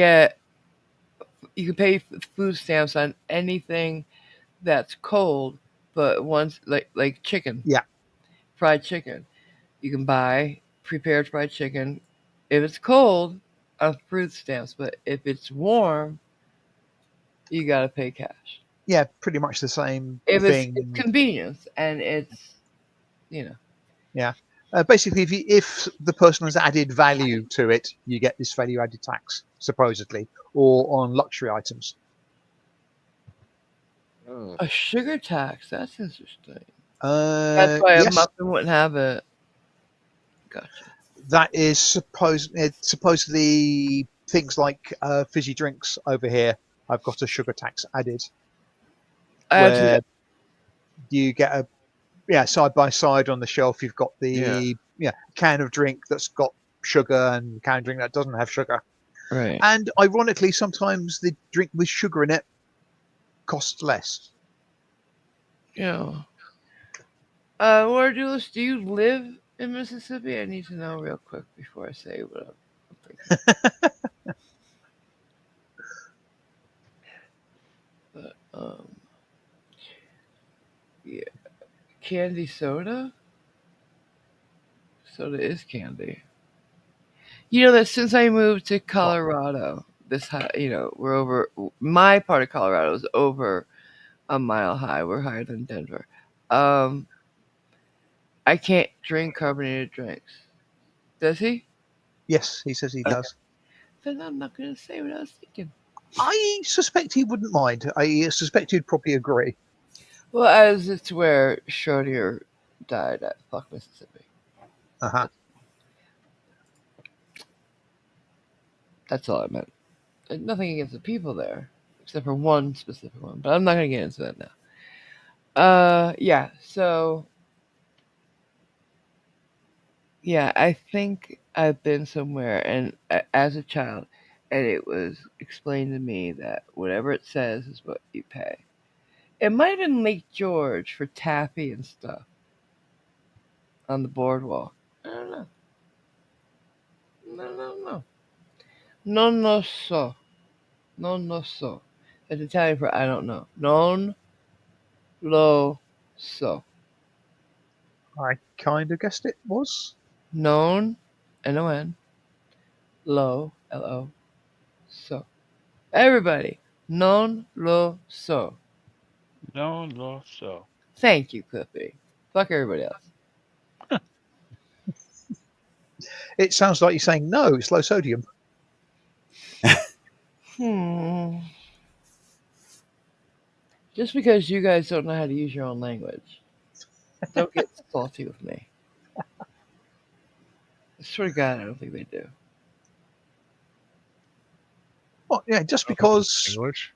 pay food stamps on anything that's cold, but once like chicken. Yeah. Fried chicken. You can buy prepared fried chicken if it's cold on food stamps, but if it's warm, you gotta pay cash. Yeah, pretty much the same If it's thing. convenience and it's you know. Yeah. Basically, if the person has added value to it, you get this value-added tax, supposedly, or on luxury items. Oh. A sugar tax, that's interesting. That's why a Yes, muffin wouldn't have it. Gotcha. that is supposedly things like fizzy drinks over here. I've got a sugar tax added, I actually where you get a side by side on the shelf. You've got the can of drink that's got sugar and can of drink that doesn't have sugar. right. And ironically, sometimes the drink with sugar in it costs less. Yeah. Laura Dulles, do you live in Mississippi? I need to know real quick before I say what I'm thinking. But yeah, candy soda. Soda is candy. You know that since I moved to Colorado, we're over. My part of Colorado is over a mile high. We're higher than Denver. Um, I can't drink carbonated drinks. Does he? Yes, he says he does. Then I'm not going to say what I was thinking. I suspect he wouldn't mind. I suspect he'd probably agree. Well, as it's where Schrodinger died at fuck Mississippi. Uh-huh. That's all I meant. Nothing against the people there, except for one specific one. But I'm not going to get into that now. Yeah. So, yeah, I think I've been somewhere, and as a child, and it was explained to me that whatever it says is what you pay. It might have been Lake George for taffy and stuff on the boardwalk. I don't know. No. Non so. Non so. It's Italian for I don't know. Non lo so. I kind of guessed it was. Non, N-O-N, lo, L-O, so. Everybody, non lo so. No, so. Thank you, Cliffy. Fuck everybody else. It sounds like you're saying no, it's low sodium. Just because you guys don't know how to use your own language, don't get salty with me. I swear to God, I don't think they do. Well, yeah, just because English.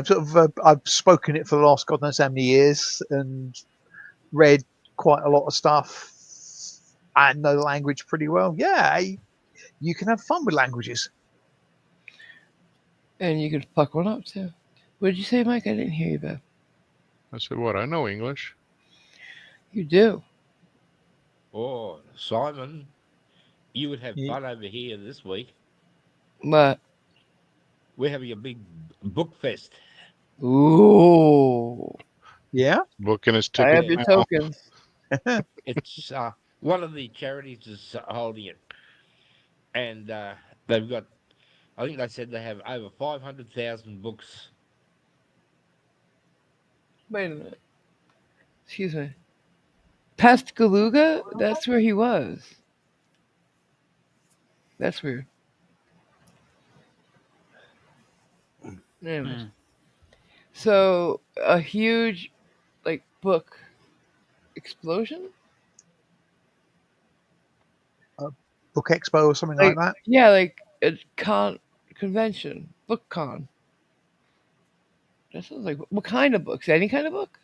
sort of I've spoken it for the last God knows how many years and read quite a lot of stuff and know the language pretty well. Yeah, you can have fun with languages. And you can fuck one up too. What did you say, Mike? I didn't hear you, Beth. I said, what? I know English. You do. Oh, Simon, you would have Ye- fun over here this week. What? We're having a big book fest. Ooh. Yeah. Booking his I ticket. have your now. tokens. It's one of the charities is holding it, and they've got. I think they said they have over 500,000 books. Wait a minute. Excuse me. Pascagoula? That's where he was. That's weird. Anyways. Hmm. So, a huge, book explosion? Book Expo or something like that. Yeah, like a convention, BookCon. That sounds like what kind of books? Any kind of book?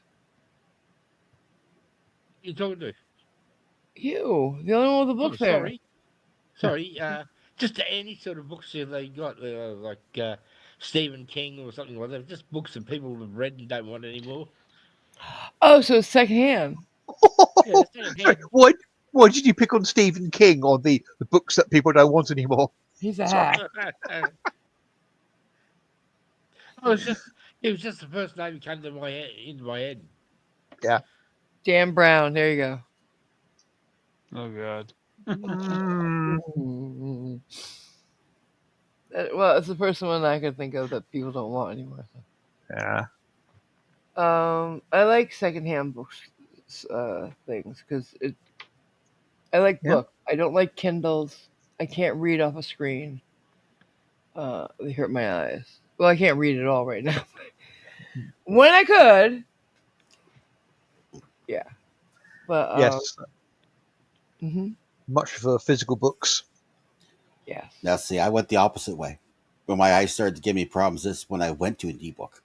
You talking to? You, the only one with a Oh, book fair. sorry. Just any sort of books that they got, like Stephen King or something like that. Just books that people have read and don't want anymore. Oh, so it's secondhand. Yeah, Sorry, secondhand. why did you pick on Stephen King or the books that people don't want anymore? He's a hack. It was just the first name that came to into my head. Dan Brown. There you go. Oh God. Mm, Well, it's the first one I could think of that people don't want anymore. yeah. I like secondhand books, things because I like Yeah. books. I don't like Kindles. I can't read off a screen. They hurt my eyes. Well, I can't read at all right now. When I could, yeah. But Yes. mhm, Much for physical books. yes. Now, see, I went the opposite way. When my eyes started to give me problems, this is when I went to an ebook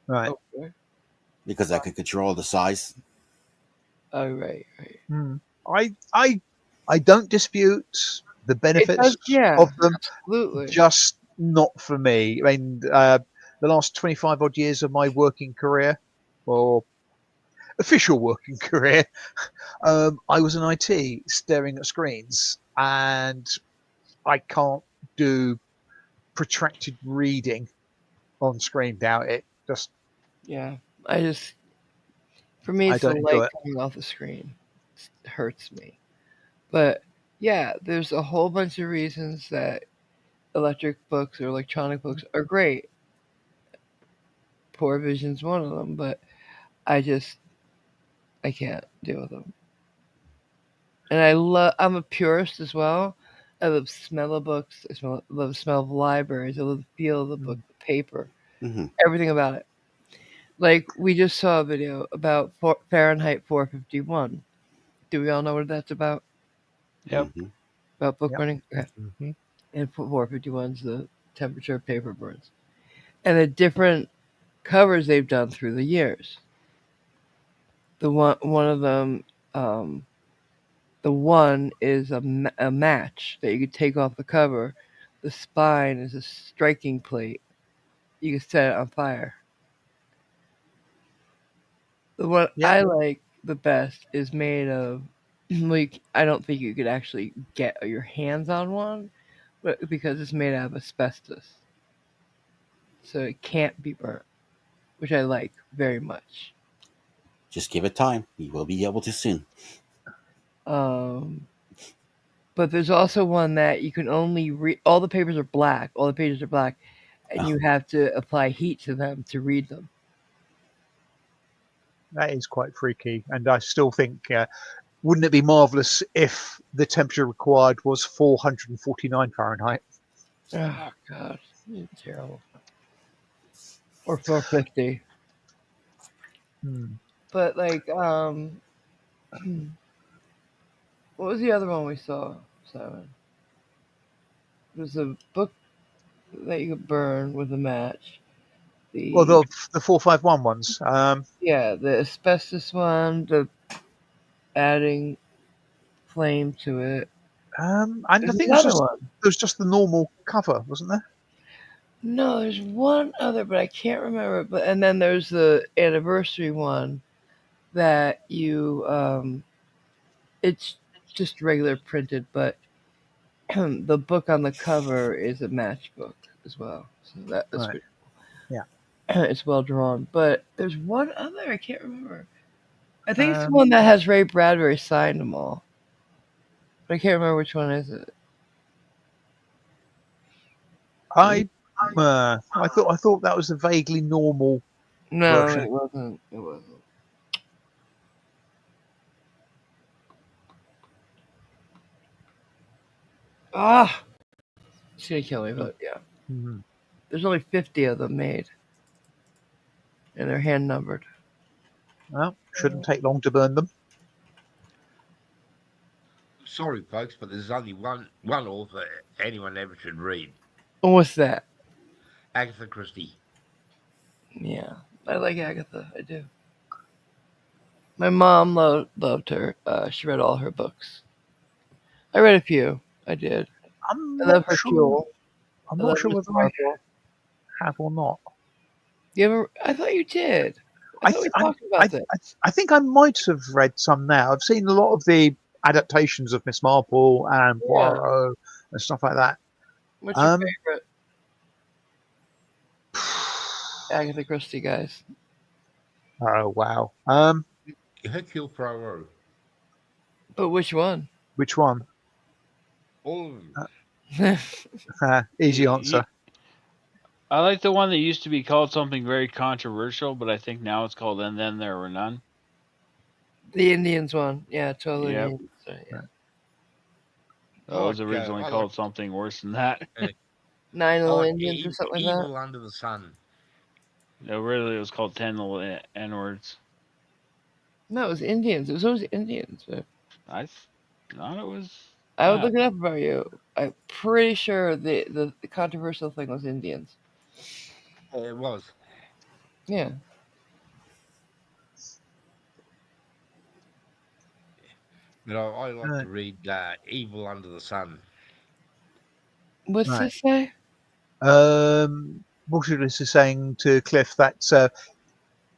Right. Okay. because I could control the size. Oh, right. Mm. I don't dispute the benefits yeah. of them, Absolutely. just not for me. I mean, the last 25 odd years of my working career, or official working career, I was in IT staring at screens, and I can't do protracted reading on screen now. It just, Yeah. For me, I it's the don't enjoy light it. coming off the screen. It hurts me. But yeah, there's a whole bunch of reasons that electric books or electronic books are great. Poor Vision's one of them, but I can't deal with them. And I'm a purist as well. I love the smell of books. Love the smell of libraries. I love the feel of the book, the paper, Hmm. everything about it. Like we just saw a video about Fahrenheit 451. Do we all know what that's about? Yep. Hmm. About book Yep. burning? Okay. Mhm. And 451's the temperature of paper burns. And the different covers they've done through the years. One of them, the one is a match that you could take off the cover. The spine is a striking plate. You can set it on fire. The one Yeah. I like the best is made of, like, I don't think you could actually get your hands on one, but because it's made out of asbestos, so it can't be burnt, which I like very much. Just give it time. You will be able to soon. Um, but there's also one that you can only read. All the papers are black. All the pages are black, and you have to apply heat to them to read them. That is quite freaky. And I still think, wouldn't it be marvelous if the temperature required was 449 Fahrenheit? Oh God, it's terrible. Or 450. Hmm. But like, what was the other one we saw, Simon? It was a book that you could burn with a match. Well, the 451 ones. Yeah, the asbestos one, the adding flame to it. And I There's think it was another one. just the normal cover, wasn't there? No, there's one other, but I can't remember. But and then there's the anniversary one that it's just regular printed, but the book on the cover is a matchbook as well. So that's Right. pretty Yeah. it's well drawn. But there's one other I can't remember. I think it's the Um, one that has Ray Bradbury signed them all. But I can't remember which one is it. I thought that was a vaguely normal No, version. it wasn't. It wasn't. Ah, it's gonna kill me, but yeah. Mhm. There's only 50 of them made, and they're hand numbered. Well, shouldn't take long to burn them. Sorry, folks, but there's only one author anyone ever should read. Oh, what's that? Agatha Christie. Yeah, I like Agatha. I do. My mom loved her. She read all her books. I read a few. I did. I'm I not love sure. Hercule. I'm I not love sure Miss whether I Marple. have or not. You ever? I thought you did. I I, thought we th- talked I, about that. I think I might have read some now. I've seen a lot of the adaptations of Miss Marple and Yeah. Poirot and stuff like that. What's your Um, favorite Agatha Christie, guys? oh wow. Hercule Poirot. But which one? Which one? All of them. Easy Y- answer. I like the one that used to be called something very controversial, but I think now it's called And Then There Were None. The Indians one. Yeah, totally. Yep. Indians. Yeah. That was Like, originally I called something worse than that. Nine I Little like Indians or something like that. Evil Under the Sun. No, really, it was called 10 Little N Words. No, it was Indians. It was always Indians. I thought it was. I would that. look it up about you. I'm pretty sure the controversial thing was Indians. It was. Yeah. But I like Right. to read Evil Under the Sun. What's Right. this say? Waterduelist is saying to Cliff that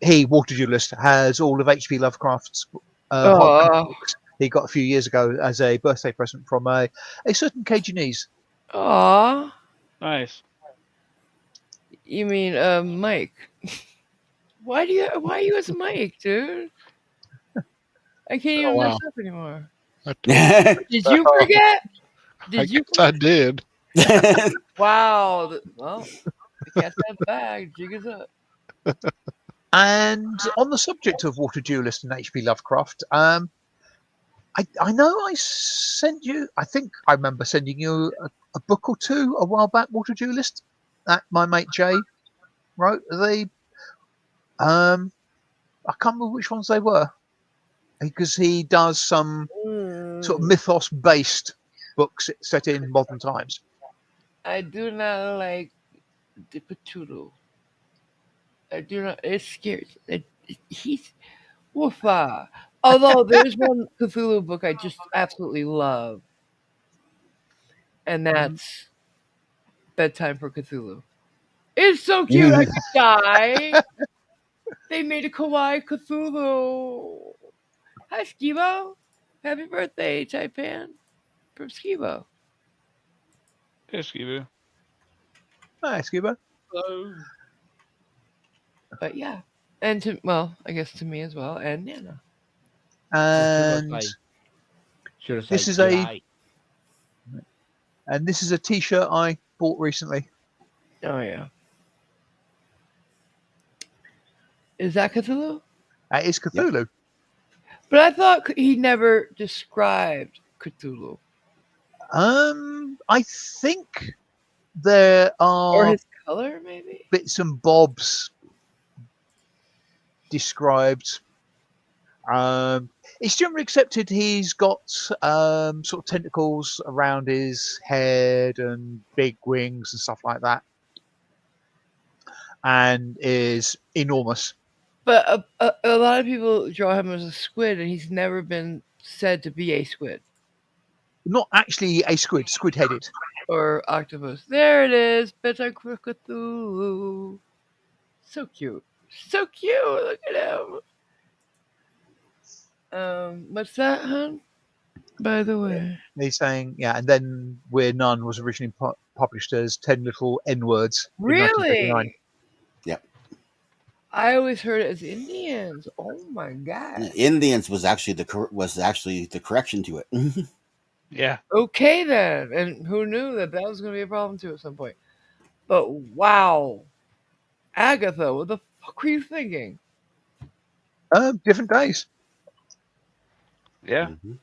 Waterduelist, has all of H.P. Lovecraft's hardcover books he got a few years ago as a birthday present from a certain Cajunese. Aw. Nice. You mean Mike? Why are you as Mike, dude? I can't even wow. mess up anymore. I Did you forget? Did you? guess I did. Wow. Well, the cat's out of the bag. Jig is up. And on the subject of Waterduelist and H.P. Lovecraft, I know I sent you. I think I remember sending you a book or two a while back. Waterduelist that my mate Jay wrote. They I can't remember which ones they were because he does some sort of mythos based books set in modern times. I do not like the Cthulhu. I do not. It scares. He's woofa. Although there's one Cthulhu book I just absolutely love, and that's Bedtime for Cthulhu. It's so cute. I could die. They made a kawaii Cthulhu. Hi, Skibo. Happy birthday, Taipan from Skibo. Hey, Skibu. Hi, Scuba. Hello. But yeah, and I guess to me as well, and Nana. And Should I say this is g'day? this is a T-shirt I bought recently. Oh yeah. Is that Cthulhu? That is Cthulhu. But I thought he never described Cthulhu I think there or are his color, maybe. bits and bobs described. It's generally accepted he's got sort of tentacles around his head and big wings and stuff like that, and is enormous. But a lot of people draw him as a squid, and he's never been said to be a squid Not actually a squid, squid-headed. or octopus. There it is, Bedtime for Cthulhu. So cute, so cute. Look at him. What's that, hon? By the way, He's saying, yeah, and then We're None was originally published as 10 Little N-Words in 1939. really? Yep. I always heard it as Indians. Oh my god. Indians was actually the correction to it. Yeah. Okay then, and who knew that was going to be a problem too at some point? But wow, Agatha, what the fuck were you thinking? Different days. Yeah. Mhm.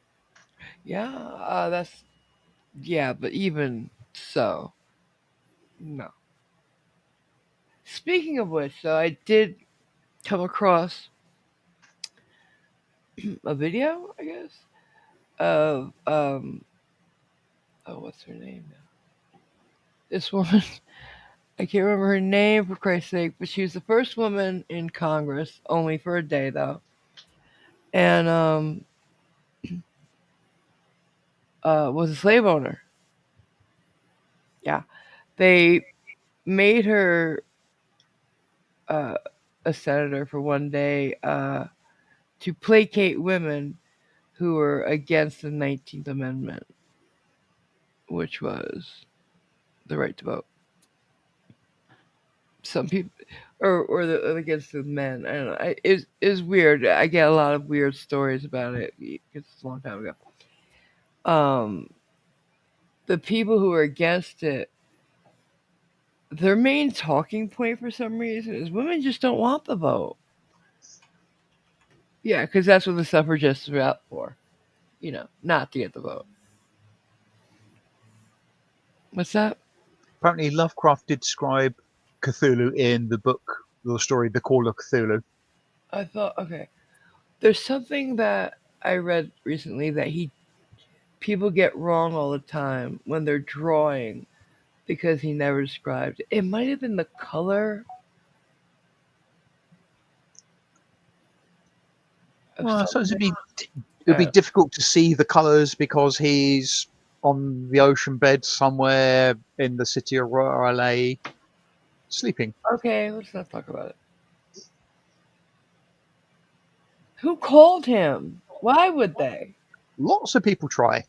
Yeah, but even so, no. Speaking of which, though, I did come across a video, I guess, of what's her name now? this woman, I can't remember her name for Christ's sake, but she was the first woman in Congress, only for a day though, and was a slave owner. Yeah, they made her a senator for one day to placate women who were against the 19th Amendment, which was the right to vote. Some people, or against the men. I don't know. It's weird. I get a lot of weird stories about it because it's a long time ago. The people who are against it, their main talking point for some reason is women just don't want the vote. Yeah, because that's what the suffragists are out for. Not to get the vote. What's that? Apparently, Lovecraft did describe Cthulhu in the book, the story, The Call of Cthulhu. I thought, okay. There's something that I read recently that people get wrong all the time when they're drawing because he never described it. It might have been the color of Well, I suppose something. it'd be difficult to see the colours because he's on the ocean bed somewhere in the city of LA, sleeping. Okay, let's not talk about it. Who called him? Why would they? Lots of people try.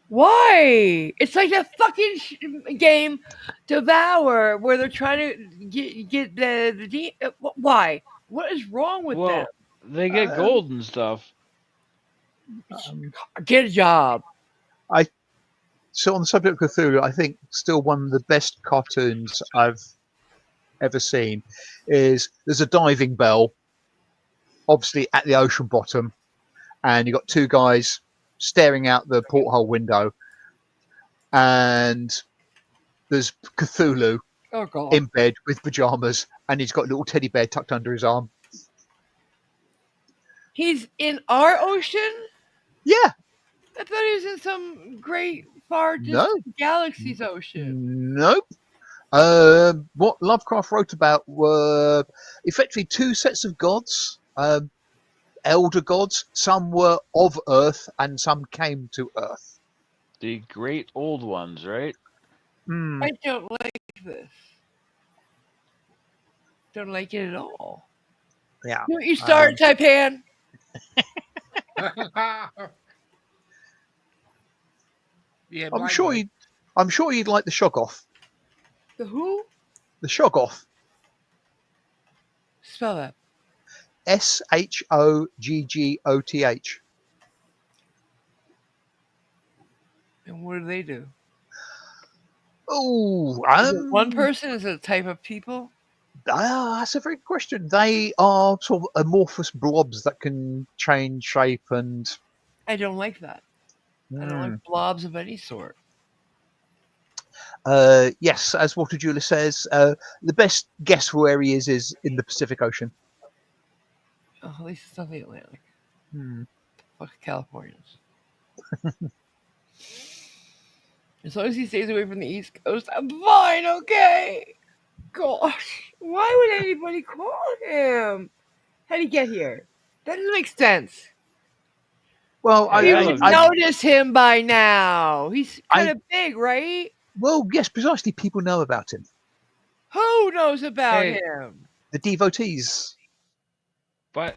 Why? It's like that fucking game Devour where they're trying to get the why? What is wrong with Well, them? they get gold and stuff. Get a job. So on the subject of Cthulhu, I think still one of the best cartoons I've ever seen is there's a diving bell, obviously at the ocean bottom, and you've got two guys staring out the porthole window, and there's Cthulhu Oh god. in bed with pajamas, and he's got a little teddy bear tucked under his arm. He's in our ocean? Yeah, I thought he was in some great far No. distant galaxy's ocean. nope. What Lovecraft wrote about were effectively two sets of gods, elder gods. Some were of Earth, and some came to Earth. The great old ones, right? Hmm. I don't like this. Don't like it at all. Yeah. You start, Taipan. Yeah, I'm blame sure me. you'd like the Shoggoth. The who? The Shoggoth. Spell that. Shoggoth. And what do they do? Oh, Is it one person? Is it a type of people? That's a very good question. They are sort of amorphous blobs that can change shape and. I don't like that. I don't like blobs of any sort. Yes, as Walter Julia says, the best guess for where he is in the Pacific Ocean. Oh, at least it's not the Atlantic. Hmm. Fuck Californians. As long as he stays away from the East Coast, I'm fine, okay? Gosh, why would anybody call him? How'd he get here? That doesn't make sense. Well, Yeah, You I would love notice him by now. He's kind of big, right? well, yes, precisely. People know about him. Who knows about Hey. him? The devotees. But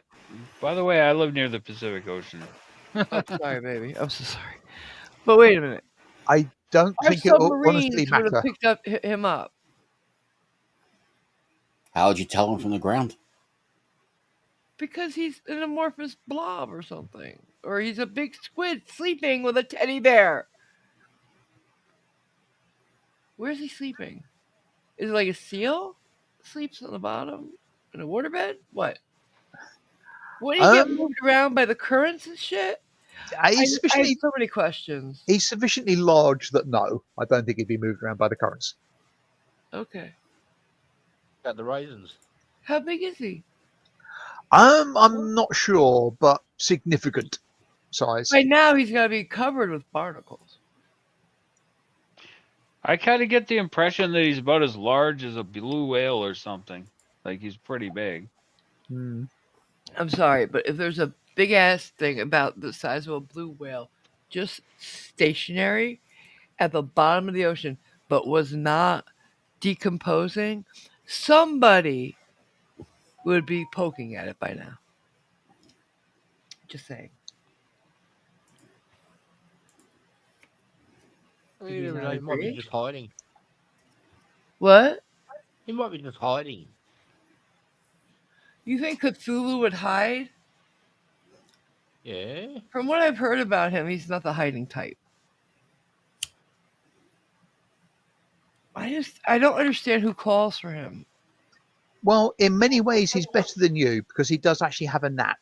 by the way, I live near the Pacific Ocean. I'm sorry, baby. I'm so sorry. But wait a minute. I don't Our think it will submarines honestly would have matter. picked him up How would you tell him from the ground? because he's an amorphous blob or something. Or he's a big squid sleeping with a teddy bear. Where's he sleeping? Is it like a seal? Sleeps on the bottom in a waterbed? What? Would he get moved around by the currents and shit? I He's have sufficiently, so many questions. he's sufficiently large that no, I don't think he'd be moved around by the currents. Okay. Got the raisins. How big is he? I'm not sure, but significant size. By now he's got to be covered with barnacles. I kind of get the impression that he's about as large as a blue whale or something. Like he's pretty big. Hmm. I'm sorry, but if there's a big ass thing about the size of a blue whale, just stationary at the bottom of the ocean, but was not decomposing, somebody would be poking at it by now. Just saying. Do you You never not know, he might be agree? just hiding. What? He might be just hiding. You think Cthulhu would hide? Yeah. From what I've heard about him, he's not the hiding type. I don't understand who calls for him. Well, in many ways, he's better than you because he does actually have a nap.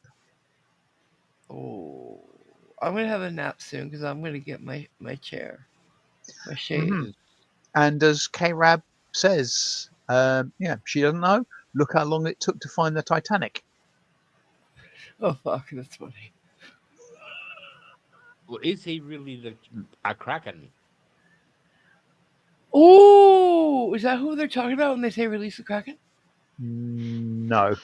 Oh, I'm gonna have a nap soon because I'm gonna get my chair, my shade. Mhm. And as K-Rab says, yeah, she doesn't know. Look how long it took to find the Titanic. Oh fuck, that's funny. Well, is he really a kraken? Oh, is that who they're talking about when they say release the Kraken? No.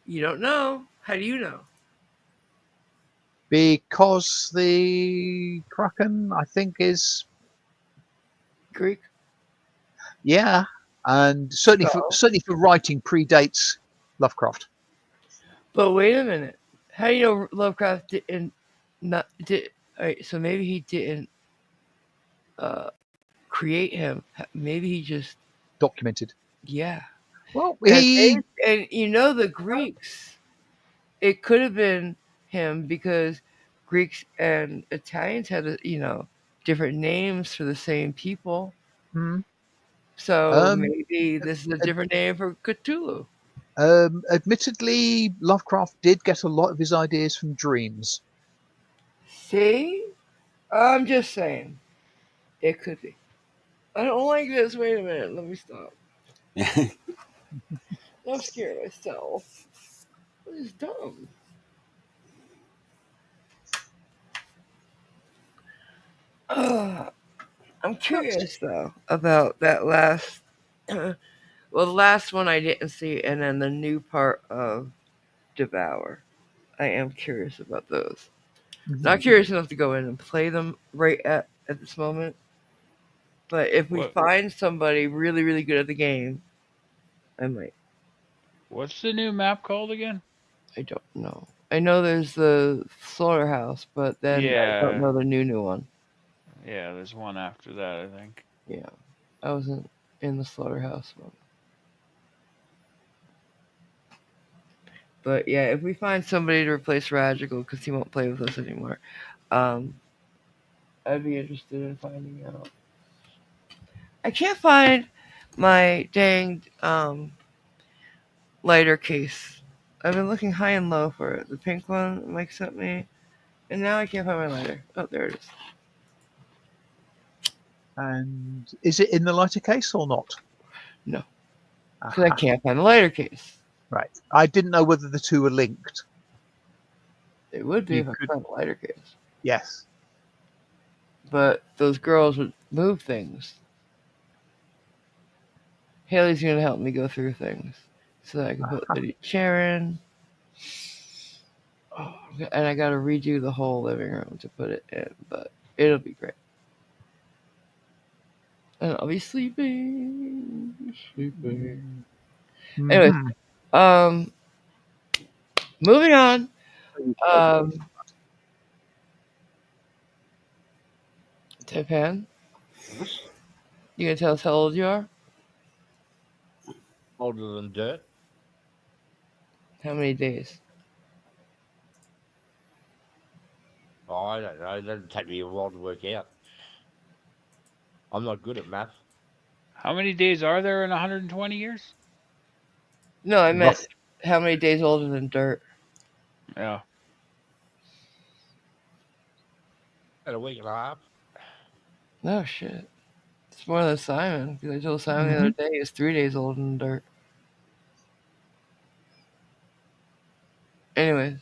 You don't know. How do you know? Because the Kraken, I think, is Greek. yeah, and certainly for writing predates Lovecraft. But wait a minute. How do you know Lovecraft didn't not did? All right, so maybe he didn't create him. Maybe he just Documented. yeah. Well, And you know the Greeks, it could have been him because Greeks and Italians had different names for the same people. hmm, So maybe this is a different name for Cthulhu. admittedly, Lovecraft did get a lot of his ideas from dreams. See? I'm just saying. It could be. I don't like this. Wait a minute. Let me stop. I'm scared myself. This is dumb. I'm curious though about that last. Well, the last one I didn't see, and then the new part of Devour. I am curious about those. Not curious enough to go in and play them right at this moment. But if we What? find somebody really, really good at the game, I might. What's the new map called again? I don't know. I know there's the slaughterhouse, but then I don't Yeah. know the new one. Yeah, there's one after that, I think. Yeah, I wasn't in the slaughterhouse one. But yeah, if we find somebody to replace Ragical because he won't play with us anymore, I'd be interested in finding out. I can't find my dang lighter case. I've been looking high and low for it. The pink one Mike sent me, and now I can't find my lighter. Oh, there it is. And is it in the lighter case or not? No, because I can't find the lighter case. Right. I didn't know whether the two were linked. It would be You if I could- found the lighter case. Yes. But those girls would move things. Haley's gonna help me go through things so that I can put the chair in. Oh, and I gotta redo the whole living room to put it in, but it'll be great. And I'll be sleeping. Anyways, Mhm. moving on. Tipan, you gonna tell us how old you are? Older than dirt. How many days? Oh, I don't know. That'd take me a while to work out. I'm not good at math. How many days are there in 120 years? No, I meant how many days older than dirt? Yeah. At a week and a half. No shit. It's more than Simon, because I told Simon the other day he was 3 days older than dirt. Anyways,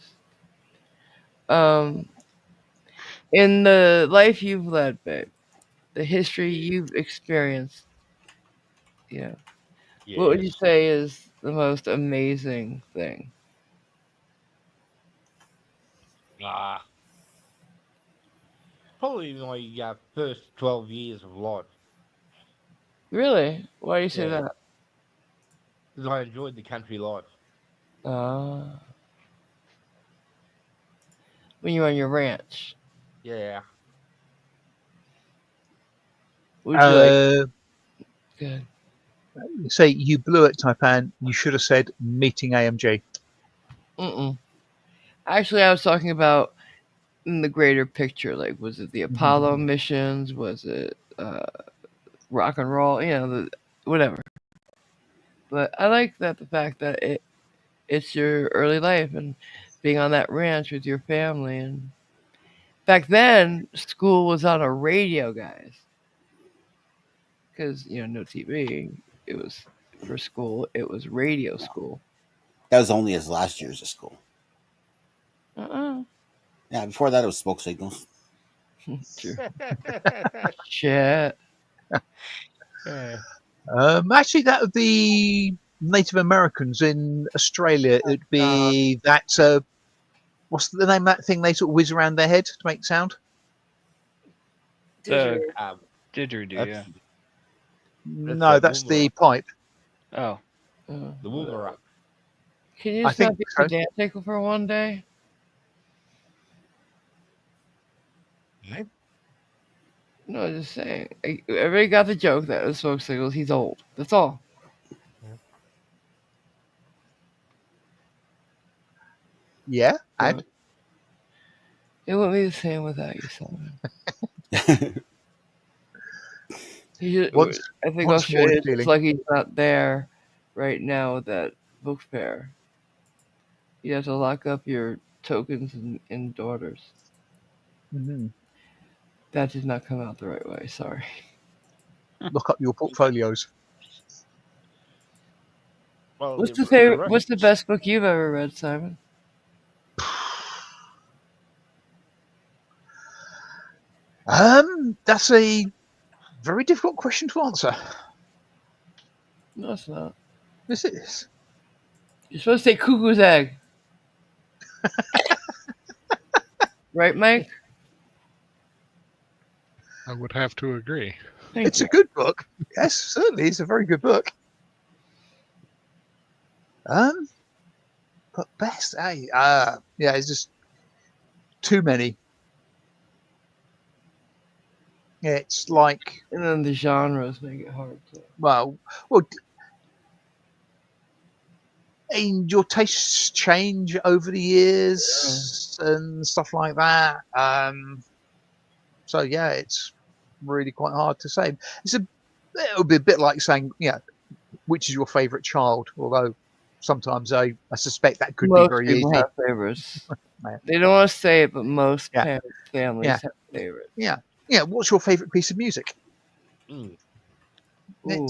In the life you've led, babe, the history you've experienced, yeah, what would you Yes. say is the most amazing thing? Ah, probably my first 12 years of life. Really? Why do you say Yeah, that? because I enjoyed the country life. Uh, when you're on your ranch, Yeah. would you like? Uh, Good. say you blew it, Taipan. You should have said meeting AMG. Mm-mm. Actually, I was talking about in the greater picture. Like, was it the Apollo missions? Was it rock and roll? You know, whatever. But I like that the fact that it's your early life and being on that ranch with your family. And back then, school was on a radio, guys, because no TV. It was for school. It was radio school. That was only his last years of school. Uh-uh. Yeah, before that it was smoke signals. True. Shit. Yeah. Actually, that would be Native Americans in Australia. It'd be that. What's the name of that thing they sort of whiz around their head to make sound? The Um, didgeridoo, yeah. that's No, that's the Woomera. pipe. Oh, The Woomera. Can you I just not think be so. pedantic for one day? No, just saying. Everybody got the joke that with smoke signals, he's old. That's all. Yeah, and It wouldn't be the same without you, Simon. once I think once more Australia is feeling. lucky he's not there right now with that book fair. You have to lock up your tokens and daughters. Mhm. That did not come out the right way. Sorry. Look up your portfolios. Well, What's the, the the favorite? rest, What's the best book you've ever read, Simon? That's a very difficult question to answer. No, it's not. This is. You're supposed to say cuckoo's egg. Right, Mike? I would have to agree. Thank It's you. a good book. Yes, certainly, it's a very good book. But best, yeah, it's just too many. It's like, And then the genres make it hard to. well, and your tastes change over the years and stuff like that. So yeah, it's really quite hard to say. It would be a bit like saying, yeah, which is your favourite child? Although sometimes I suspect that could be Most very people easy. have favorites. Yeah. They don't want to say it, but most Yeah. families Yeah. have favorites. Yeah. What's your favourite piece of music? mm, Ooh,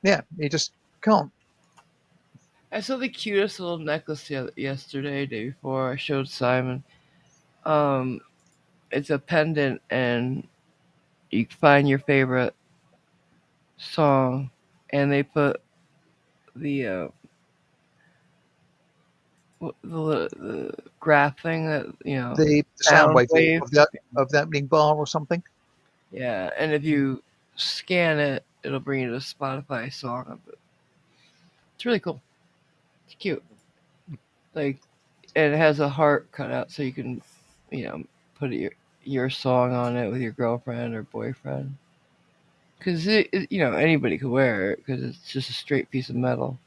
yeah. It's you just can't. I saw the cutest little necklace yesterday, day before. I showed Simon. It's a pendant, and you can find your favorite song, and they put the the graph thing that The sound sound wave wave. of the opening bar or something. Yeah, and if you scan it, it'll bring you to a Spotify song of it. It's really cool. It's cute. Like, and it has a heart cut out so you can, put your song on it with your girlfriend or boyfriend. Because anybody could wear it because it's just a straight piece of metal.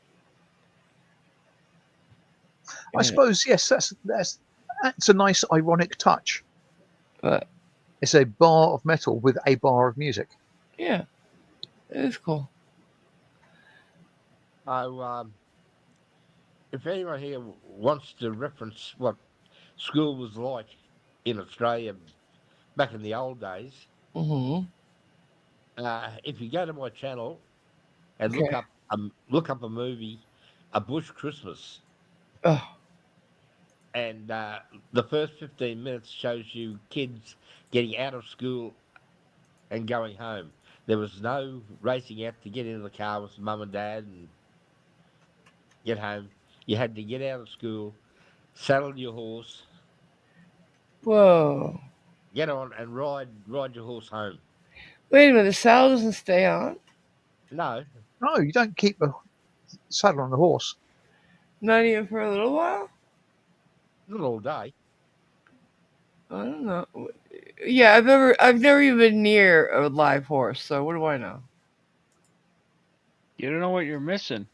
I And- suppose yes, that's a nice ironic touch. But It's a bar of metal with a bar of music. yeah, it is cool. if anyone here wants to reference what school was like in Australia back in the old days, Hmm. if you go to my channel and Okay. look up a movie, A Bush Christmas, Oh, and the first 15 minutes shows you kids getting out of school and going home. There was no racing out to get into the car with mum and dad and get home. You had to get out of school, saddle your horse, Whoa. get on, and ride your horse home. Wait a minute, the saddle doesn't stay on? No, No, you don't keep the saddle on the horse. Not even for a little while? not all day. I don't know. Yeah, I've never even been near a live horse, so what do I know? You don't know what you're missing.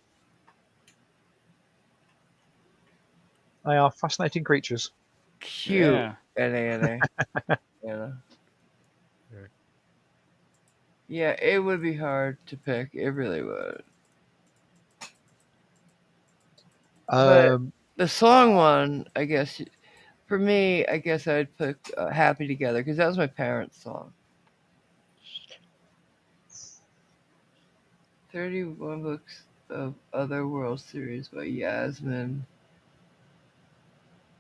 They are fascinating creatures. Cute. Yeah. Anna. Yeah, it would be hard to pick. It really would. But the song one, I guess, for me, I guess I'd pick Happy Together because that was my parents' song. 31 Books of Other World Series by Yasmin.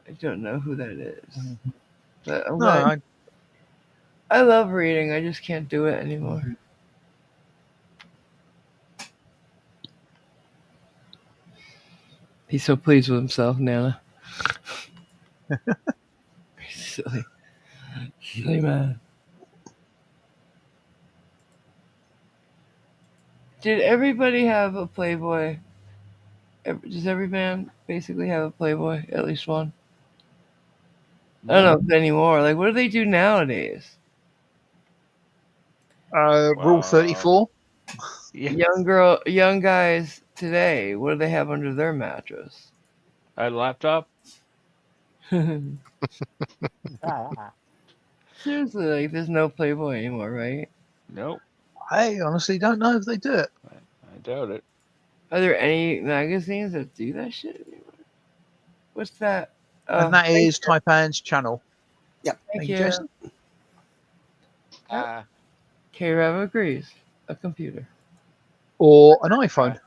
I don't know who that is. But I'm No, glad- I love reading. I just can't do it anymore. He's so pleased with himself, Nana. Silly. Silly man. Did everybody have a Playboy? Does every man basically have a Playboy? At least one? I don't know if anymore. Like, what do they do nowadays? Rule 34. Yeah. Young guys today, what do they have under their mattress? A laptop? Seriously, like, there's no Playboy anymore, right? Nope. I honestly don't know if they do it. I doubt it. Are there any magazines that do that shit anymore? What's that? And that is Taipan's channel. Yep. Thank Thank you, you. Jason. K-Rev agrees. A computer. Or an iPhone,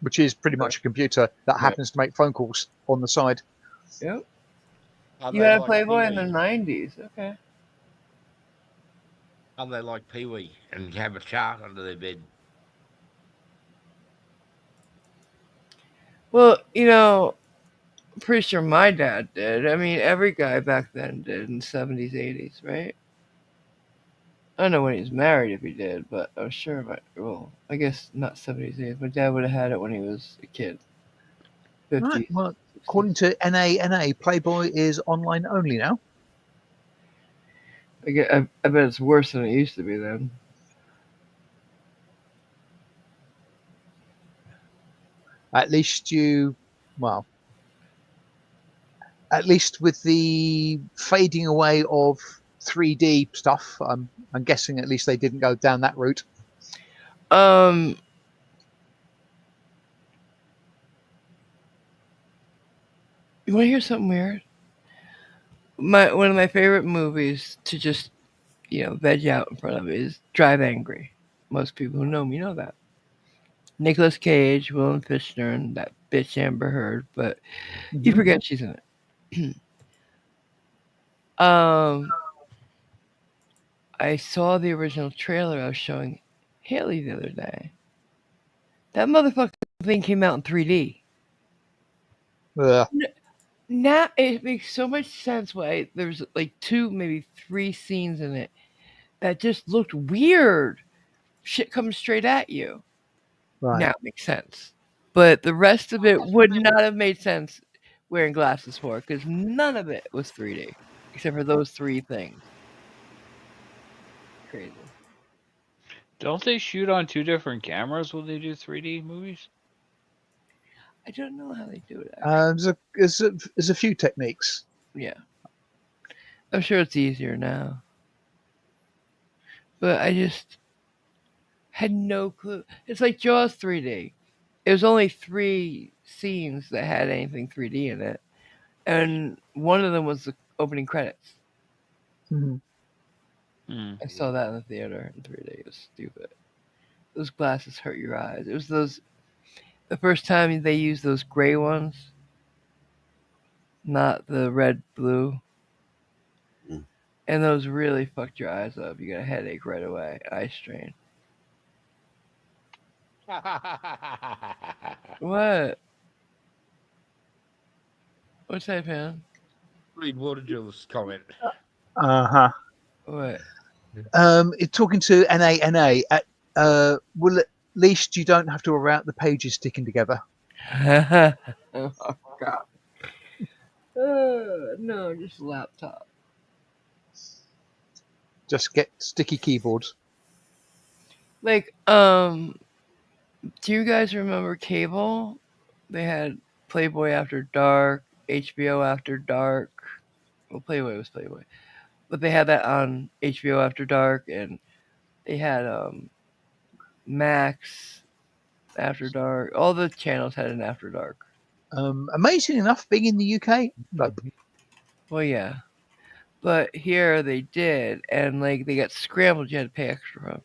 which is pretty much a computer that happens to make phone calls on the side. Yep. Are You they had a like Playboy in Pee-wee? the 90s. Okay. Are they like Pee-wee and have a chart under their bed? Well, you know, I'm pretty sure my dad did. I mean, every guy back then did in the 70s, 80s, right? I don't know when he was married if he did, but I'm sure I guess not 70s, 80s. My dad would have had it when he was a kid. 50s. Right. Well, 60s. according to NANA, Playboy is online only now. I bet it's worse than it used to be then. At least at least with the fading away of 3D stuff, I'm guessing at least they didn't go down that route. You want to hear something weird? One of my favorite movies to just, veg out in front of is Drive Angry. Most people who know me know that. Nicolas Cage, Willem Fichtner, and that bitch Amber Heard, but you forget she's in it. I saw the original trailer I was showing Haley the other day. That motherfucking thing came out in 3D. Yeah. Now it makes so much sense why there's like 2, maybe 3 scenes in it that just looked weird. Shit comes straight at you. Right. Now it makes sense. But the rest of it would not have made sense wearing glasses for, because none of it was 3D. Except for those 3 things. Crazy. Don't they shoot on 2 different cameras when they do 3D movies? I don't know how they do it. There's a few techniques. Yeah. I'm sure it's easier now. But I just had no clue. It's like Jaws 3D. It was only 3 scenes that had anything 3D in it. And one of them was the opening credits. I saw that in the theater in 3D. It was stupid. Those glasses hurt your eyes. It was the first time they used those gray ones. not the red blue. Mm. And those really fucked your eyes up. You got a headache right away, eye strain. What? What's that, man? Read Waterjill's comment. Uh-huh. What? Talking to NANA, well, at least you don't have to worry about the pages sticking together. Oh god. No, just laptop. Just get sticky keyboards. Like, do you guys remember cable? They had Playboy After Dark, HBO After Dark. Well, Playboy was Playboy, but they had that on HBO After Dark, and they had Max After Dark. All the channels had an After Dark. Amazing enough, being in the UK, nope. Well, yeah, but here they did, and like they got scrambled. You had to pay extra.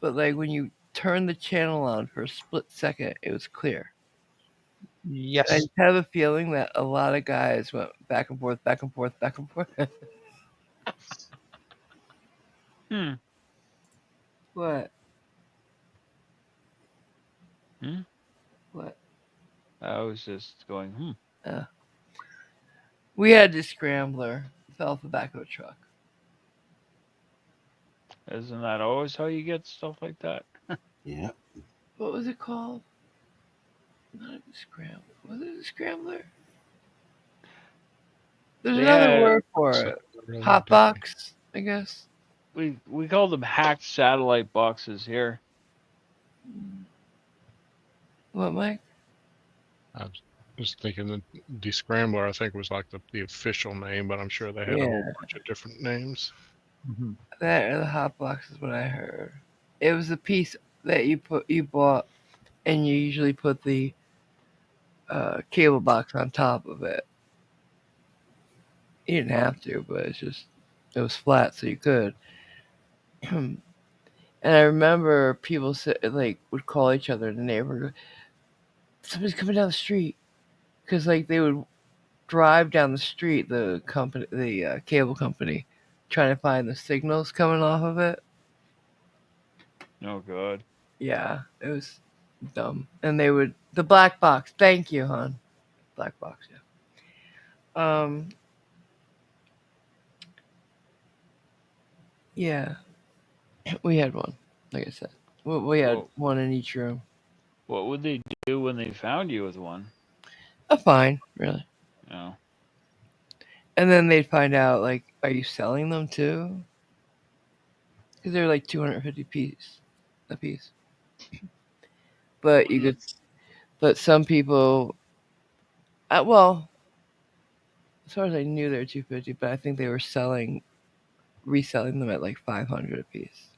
But like when you turn the channel on for a split second, it was clear. I Yes. just have a feeling that a lot of guys went back and forth, back and forth, back and forth. Hmm. What? Hmm? What? I was just going, We had this scrambler. It fell off the back of a truck. Isn't that always how you get stuff like that? Yeah. What was it called? Not a scrambler. Was it a scrambler? There's They another had- word for So, it. really Hot different. box, I guess. We call them hacked satellite boxes here. What, Mike? I was just thinking that Descrambler, I think, was like the official name, but I'm sure they had a whole Yeah. bunch of different names. Mhm. That or the hot box is what I heard. It was a piece that you bought, and you usually put the cable box on top of it. You didn't have to, but it was flat, so you could. And I remember people would call each other in the neighborhood. Somebody's coming down the street, because like they would drive down the street, the cable company, trying to find the signals coming off of it. Oh god. Yeah, it was dumb. And they would the black box. Thank you, hon. Black box. Yeah. Yeah, we had one. Like I said, we had Whoa. one in each room. What would they do when they found you with one? A fine, really. No. And then they'd find out, like, are you selling them too? Because they're like 250 a piece. But you could, but some people, well, as far as I knew, they were 250. But I think they were reselling them at like 500 a piece.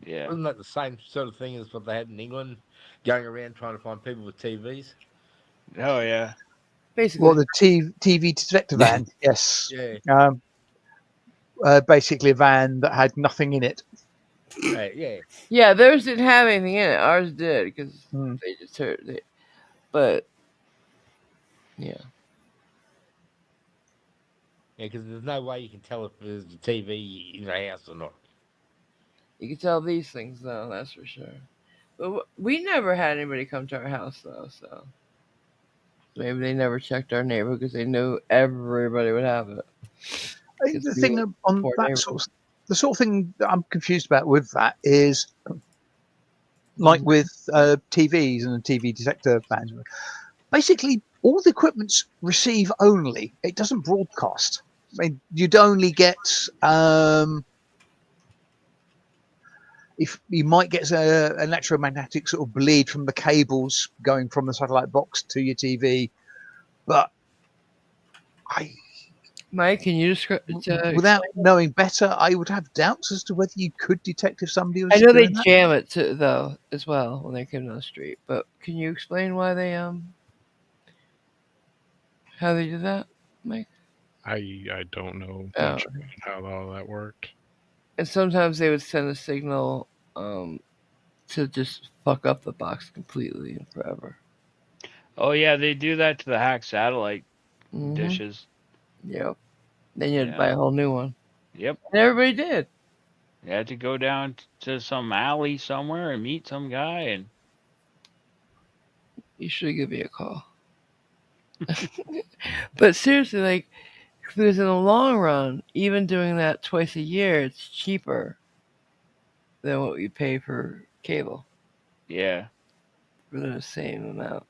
Yeah. Wasn't that the same sort of thing as what they had in England, going around trying to find people with TVs? Oh yeah. Basically, Well, the TV detector van, yes. Yeah, Basically a van that had nothing in it. yeah. yeah, theirs didn't have anything in it. Ours did because Hmm. they just heard it. But yeah, Yeah, because there's no way you can tell if there's a TV in the house or not. you can tell these things though. That's for sure. But we never had anybody come to our house though, so maybe they never checked our neighborhood because they knew everybody would have it. The we thing were on poor that the sort of thing that I'm confused about with that is, like with TVs and TV detector vans, basically all the equipment's receive only. It doesn't broadcast. I mean, you'd only get if you might get an electromagnetic sort of bleed from the cables going from the satellite box to your TV, but Mike, can you describe? without knowing better, I would have doubts as to whether you could detect if somebody was. I know they doing that. jam it too, though, as well when they came down the street. But can you explain why they how they did that, Mike? I don't know Oh. much about how all that worked. And sometimes they would send a signal to just fuck up the box completely and forever. Oh yeah, they do that to the hack satellite Mhm. dishes. Yep. Then you had to buy Yeah. a whole new one. Yep. And everybody did. You had to go down to some alley somewhere and meet some guy, and You should give me a call. But seriously, like, because in the long run, even doing that twice a year, it's cheaper than what you pay for cable yeah. for the same amount.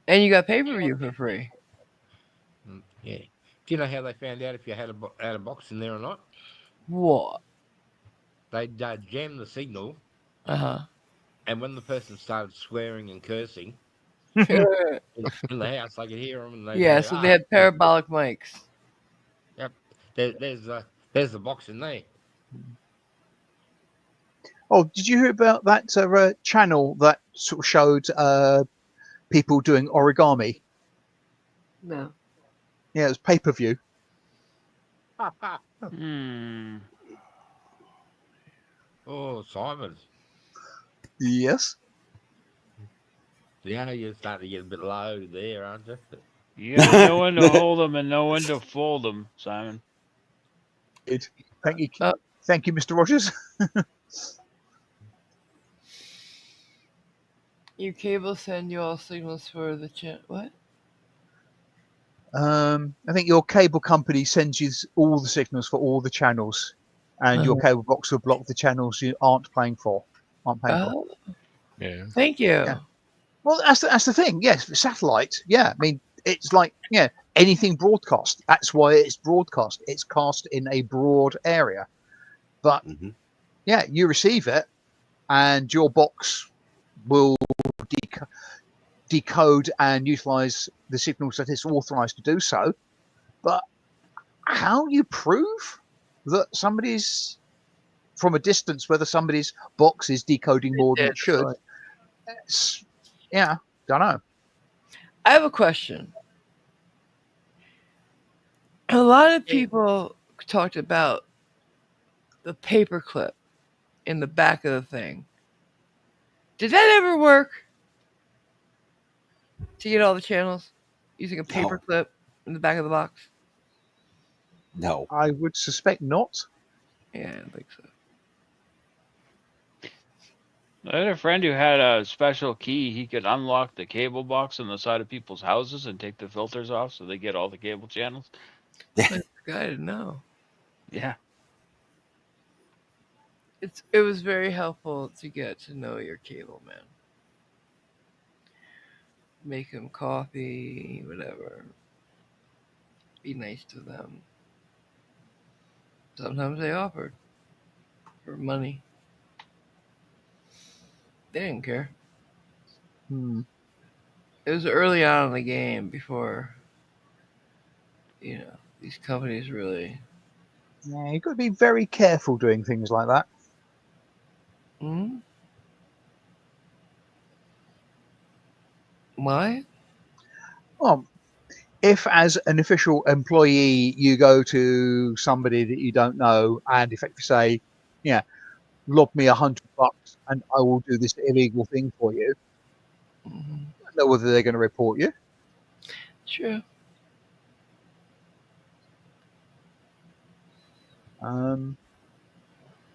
And you got pay per view for free. Yeah. Do you know how they found out if you had had a box in there or not? What? They'd jam the signal, Uh and when the person started swearing and cursing huh. in the house, they could hear them, and they'd Yeah, say, so they had parabolic mics. yep, there's the box in there." Oh, did you hear about that channel that sort of showed people doing origami? No. Yeah, it was pay-per-view. Hmm. Oh, Simon. Yes. Yeah, you're starting to get a bit low there, aren't you? You gotta know when to hold them and know when to fold them, Simon. Good. Thank you. Uh, Thank you, Mr. Rogers. Your cable send you all signals for the channel. What? I think your cable company sends you all the signals for all the channels, and your cable box will block the channels you aren't paying for. Oh, Yeah. thank you. Yeah. Well, that's the thing. Yes, satellite. Yeah, I mean, it's like anything broadcast. That's why it's broadcast. It's cast in a broad area. But Mhm. yeah, you receive it, and your box will decode and utilize the signals that it's authorized to do so. But how you prove that somebody's from a distance whether somebody's box is decoding more than Yeah, it should? fine. It's, don't know. I have a question. A lot of people talked about the paperclip in the back of the thing. Did that ever work? To get all the channels using a No. paperclip in the back of the box? No. I would suspect not. Yeah, I don't think so. I had a friend who had a special key. He could unlock the cable box on the side of people's houses and take the filters off so they get all the cable channels. I didn't know. Yeah. It was very helpful to get to know your cable man. Make them coffee, whatever. Be nice to them. Sometimes they offered for money. They didn't care. It was early on in the game before, these companies really. Yeah, you've got to be very careful doing things like that. Hmm? Why? Well, if as an official employee you go to somebody that you don't know and effectively say, yeah, lob me $100 and I will do this illegal thing for you, Hmm. I don't know whether they're going to report you. True. I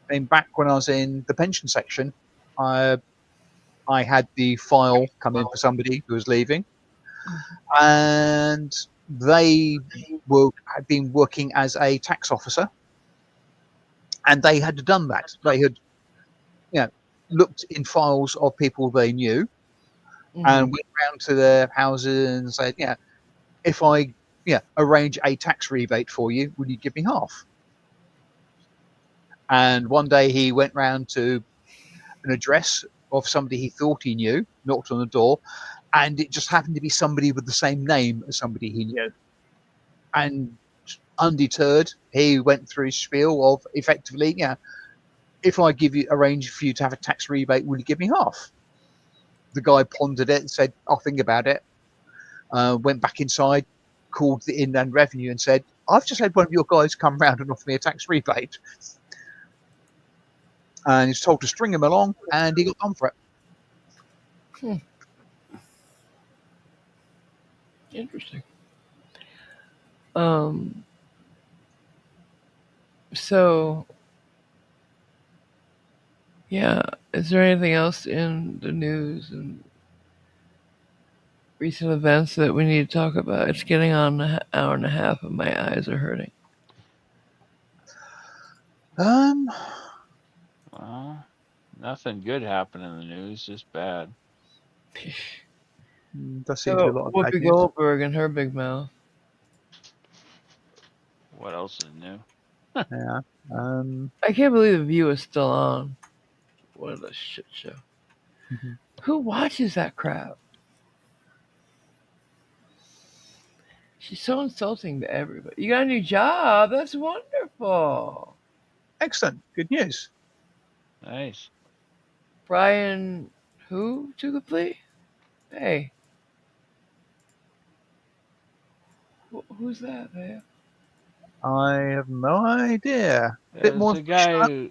mean, back when I was in the pension section, I had the file come in for somebody who was leaving, and they had been working as a tax officer, and they had done that. They had, looked in files of people they knew, and went round to their houses and said, if I arrange a tax rebate for you, will you give me half? And one day he went round to an address of somebody he thought he knew, knocked on the door, and it just happened to be somebody with the same name as somebody he knew. And undeterred, he went through his spiel of effectively, if I arrange for you to have a tax rebate, will you give me half? The guy pondered it and said, I'll think about it. Went back inside, called the Inland Revenue and said, I've just had one of your guys come round and offer me a tax rebate. And he's told to string him along, and he got done for it. Interesting. So yeah, is there anything else in the news and recent events that we need to talk about? It's getting on an hour and a half, and my eyes are hurting. Well, nothing good happened in the news, just bad. There seems to be a So lot of bad Whoopi news. Goldberg and her big mouth. What else is new? Yeah. I can't believe the View is still on. What a shit show. Mhm. Who watches that crap? She's so insulting to everybody. You got a new job. That's wonderful. Excellent. Good news. Nice. Brian, who took a plea? Hey. Who's that, man? I have no idea. Bit It's more the guy who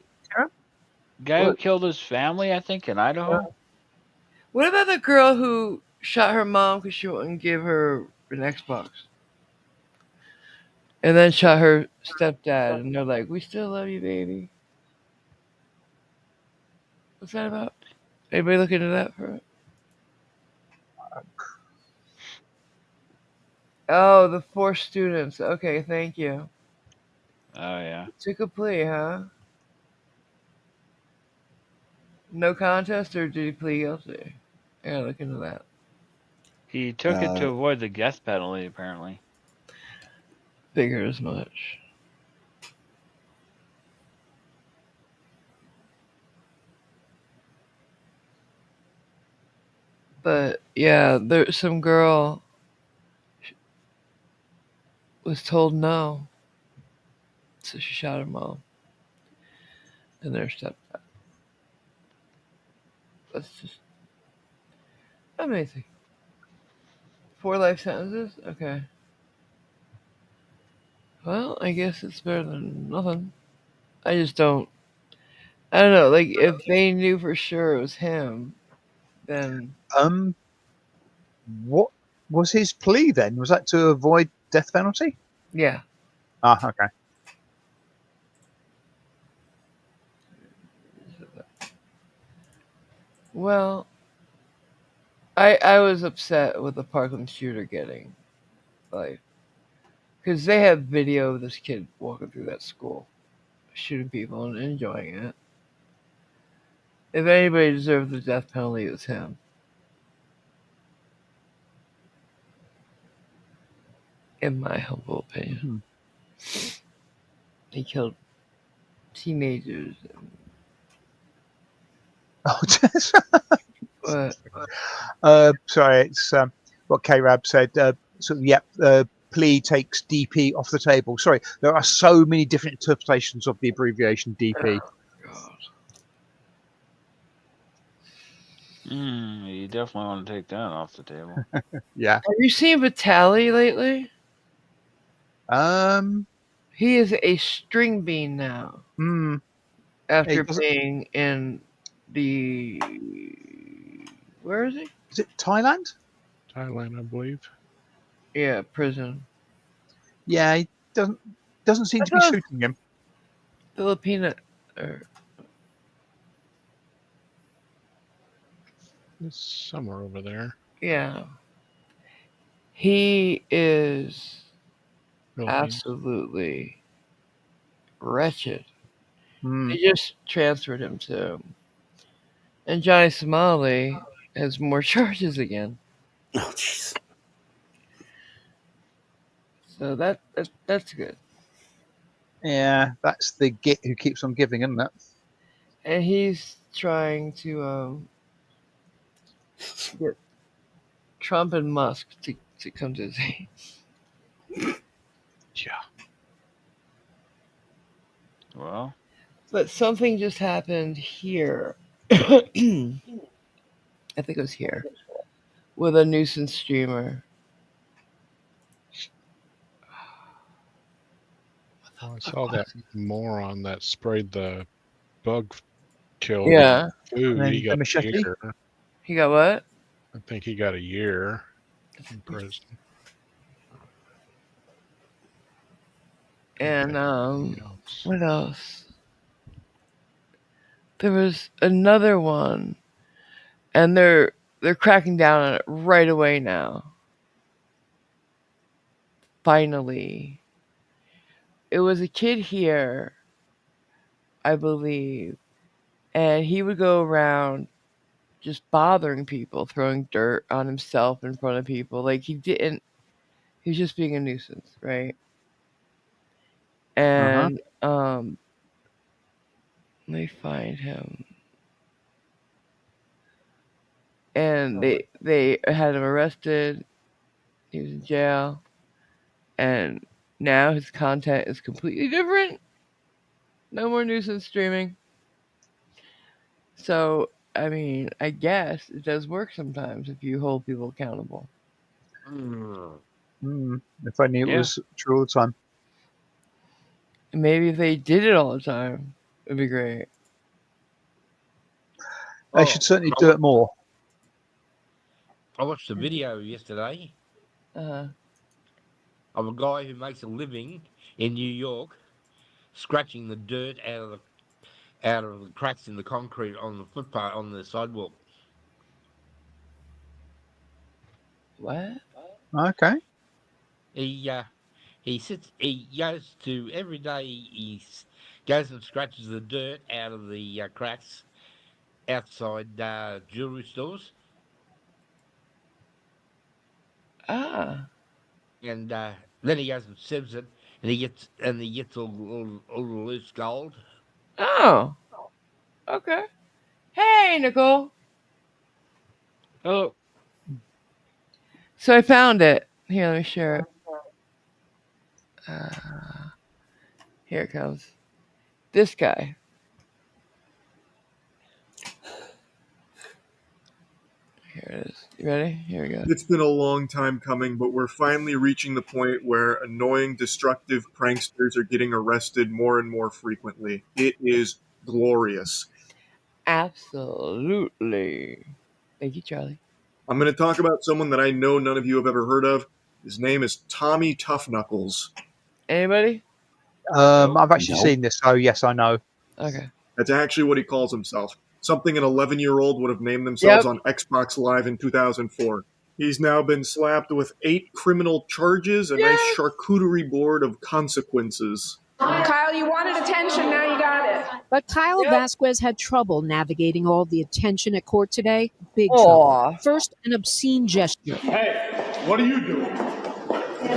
What? killed his family, I think, in Idaho. What about the girl who shot her mom because she wouldn't give her an Xbox? And then shot her stepdad, and they're like, "We still love you, baby." What's that about? Anybody look into that for it? Oh, the 4 students. Okay, thank you. Oh yeah. Took a plea, huh? No contest, or did he plead guilty? I gotta look into that. He took it to avoid the death penalty, apparently. Figure as much. But yeah, there's some girl was told no, so she shot her mom and their stepdad. That's just amazing. 4 life sentences? Okay. Well, I guess it's better than nothing. I just don't. I don't know. Like, if they knew for sure it was him, then What was his plea then? Was that to avoid death penalty? yeah. Ah, okay. Well, I was upset with the Parkland shooter getting life because they have video of this kid walking through that school, shooting people and enjoying it. If anybody deserved the death penalty, it was him. In my humble opinion, he killed teenagers. Oh, But sorry, it's what K-Rab said. So, yep, plea takes DP off the table. Sorry, there are so many different interpretations of the abbreviation DP. God, You definitely want to take that off the table. Yeah. have you seen Vitaly lately? He is a string bean now. After Hey, doesn't- being in the where is he? Is it Thailand? Thailand, I believe. Yeah, prison. Yeah, he doesn't seem to be thought- shooting him. Filipina. Or, It's somewhere over there. yeah. He is Philippines. absolutely wretched. Hmm. They just transferred him to. And Johnny Somali has more charges again. Oh, jeez. So that's good. Yeah, that's the git who keeps on giving, isn't it? And he's trying to get Trump and Musk to come to his aid. Yeah. Well, But something just happened here. I think it was here. With a nuisance streamer. Oh, I saw that moron that sprayed the bug kill Yeah. food. And then He got a machete? year. He got what? I think he got a year in prison. And Yikes. what else? There was another one, and they're cracking down on it right away now. Finally, it was a kid here, I believe, and he would go around just bothering people, throwing dirt on himself in front of people. Like he was just being a nuisance, right? And let me find him. And they had him arrested. He was in jail, and now his content is completely different. No more nuisance streaming. So, I mean, I guess it does work sometimes if you hold people accountable. If I knew it Yeah. was true all the time. And maybe if they did it all the time, it'd be great. They should certainly do it more. I watched a video yesterday Uh-huh. of a guy who makes a living in New York scratching the dirt out of the cracks in the concrete on the footpath on the sidewalk. What? Okay. He goes to every day. He goes and scratches the dirt out of the cracks outside jewelry stores, Ah. and then he goes and sieves it, and he gets all the loose gold. Oh. Okay. Hey, Nicole. Oh, So I found it. Here, let me share it. Here it comes. This guy. Here it is. You ready? Here we go. It's been a long time coming, but we're finally reaching the point where annoying, destructive pranksters are getting arrested more and more frequently. It is glorious. Absolutely. Thank you, Charlie. I'm going to talk about someone that I know none of you have ever heard of. His name is Tommy Tough Knuckles. Anybody? I've actually No. seen this, so yes, I know. Okay. That's actually what he calls himself. Something an 11-year-old would have named themselves on Xbox Live in 2004. He's now been slapped with 8 criminal charges, a nice charcuterie board of consequences. Kyle, you wanted attention, now you got it. But Kyle Vasquez had trouble navigating all the attention at court today. Big Aw. trouble. First, an obscene gesture. Hey, what are you doing?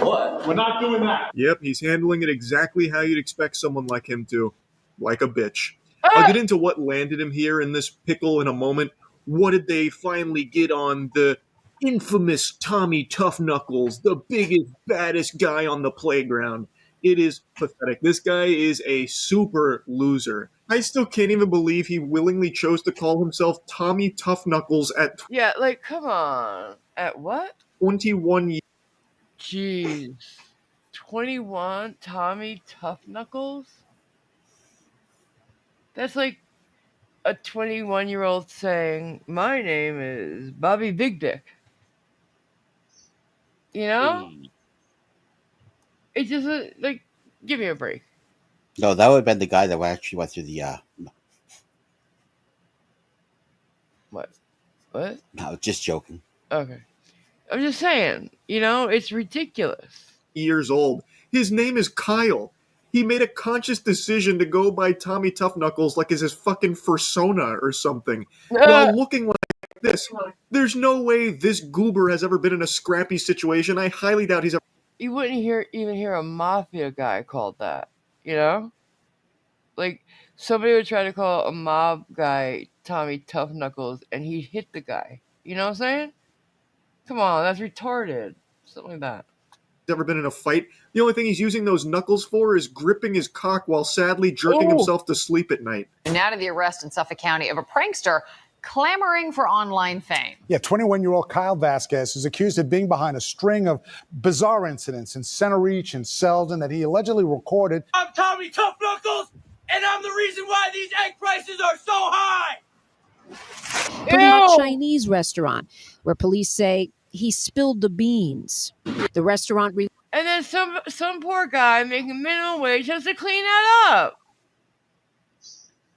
What? We're not doing that. Yep, he's handling it exactly how you'd expect someone like him to. Like a bitch. I'll get into what landed him here in this pickle in a moment. What did they finally get on the infamous Tommy Tough Knuckles, the biggest, baddest guy on the playground? It is pathetic. This guy is a super loser. I still can't even believe he willingly chose to call himself Tommy Tough Knuckles at Yeah, like, come on. At what? 21 years. Jeez. 21 Tommy Tough Knuckles? That's like a 21-year-old saying, my name is Bobby Big Dick. You know? It just, like, give me a break. No, that would have been the guy that actually went through the. What? No, just joking. Okay. I'm just saying, you know, it's ridiculous. Years old. His name is Kyle. He made a conscious decision to go by Tommy Tough Knuckles like it's his fucking persona or something. While looking like this, there's no way this goober has ever been in a scrappy situation. I highly doubt he's ever. You wouldn't even hear a mafia guy called that, you know? Like, somebody would try to call a mob guy Tommy Tough Knuckles, and he'd hit the guy. You know what I'm saying? Come on, that's retarded. Something like that. Ever been in a fight. The only thing he's using those knuckles for is gripping his cock while sadly jerking himself to sleep at night. Now to the arrest in Suffolk County of a prankster clamoring for online fame. Yeah, 21-year-old Kyle Vasquez is accused of being behind a string of bizarre incidents in Center Reach and Selden that he allegedly recorded. I'm Tommy Tough Knuckles, and I'm the reason why these egg prices are so high. From a Chinese restaurant where police say he spilled the beans. The restaurant And then some poor guy making minimum wage has to clean that up.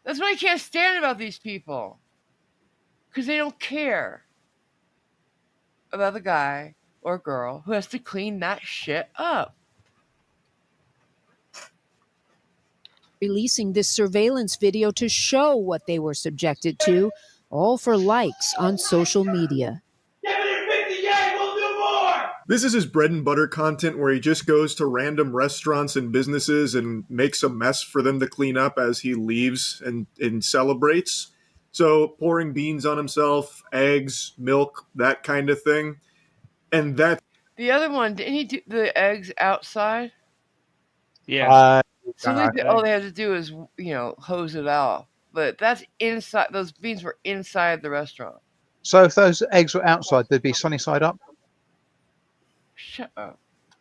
That's what I can't stand about these people. Because they don't care about the guy or girl who has to clean that shit up. Releasing this surveillance video to show what they were subjected to, all for likes on social media. This is his bread and butter content where he just goes to random restaurants and businesses and makes a mess for them to clean up as he leaves and celebrates. So pouring beans on himself, eggs, milk, that kind of thing. And that... The other one, didn't he do the eggs outside? Yeah. So all they had to do is, hose it off. But that's inside. Those beans were inside the restaurant. So if those eggs were outside, they'd be sunny side up. Shut up.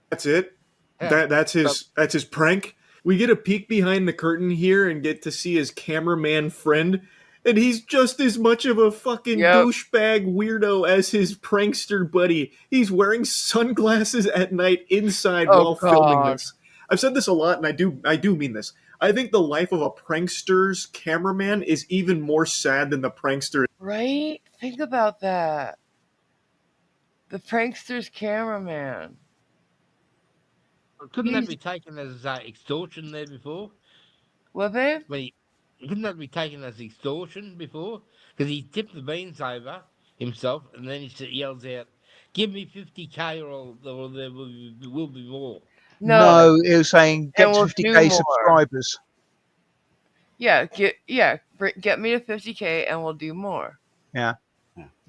That's it. Yeah. That's his prank. We get a peek behind the curtain here and get to see his cameraman friend, and he's just as much of a fucking douchebag weirdo as his prankster buddy. He's wearing sunglasses at night inside while filming this. I've said this a lot, and I do mean this. I think the life of a prankster's cameraman is even more sad than the prankster. Right? Think about that. The prankster's cameraman. Couldn't that be taken as extortion there before? What, babe? Couldn't that be taken as extortion before? Because he tipped the beans over himself, and then he yells out, "Give me 50K or there will be more." No, it was saying get to 50K subscribers. Yeah, get me to 50K and we'll do more. Yeah.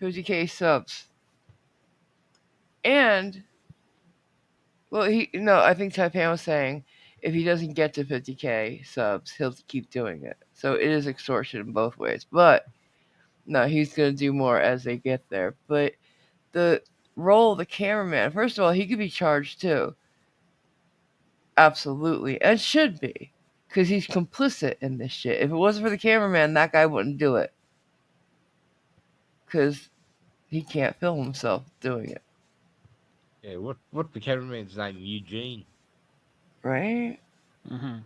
50K subs. And, I think Taipan was saying if he doesn't get to 50K subs, he'll keep doing it. So it is extortion in both ways. But, no, he's going to do more as they get there. But the role of the cameraman, first of all, he could be charged too. Absolutely. And should be. Because he's complicit in this shit. If it wasn't for the cameraman, that guy wouldn't do it. Because he can't film himself doing it. Yeah, what the cameraman's name? Eugene. Right? Mm-hmm.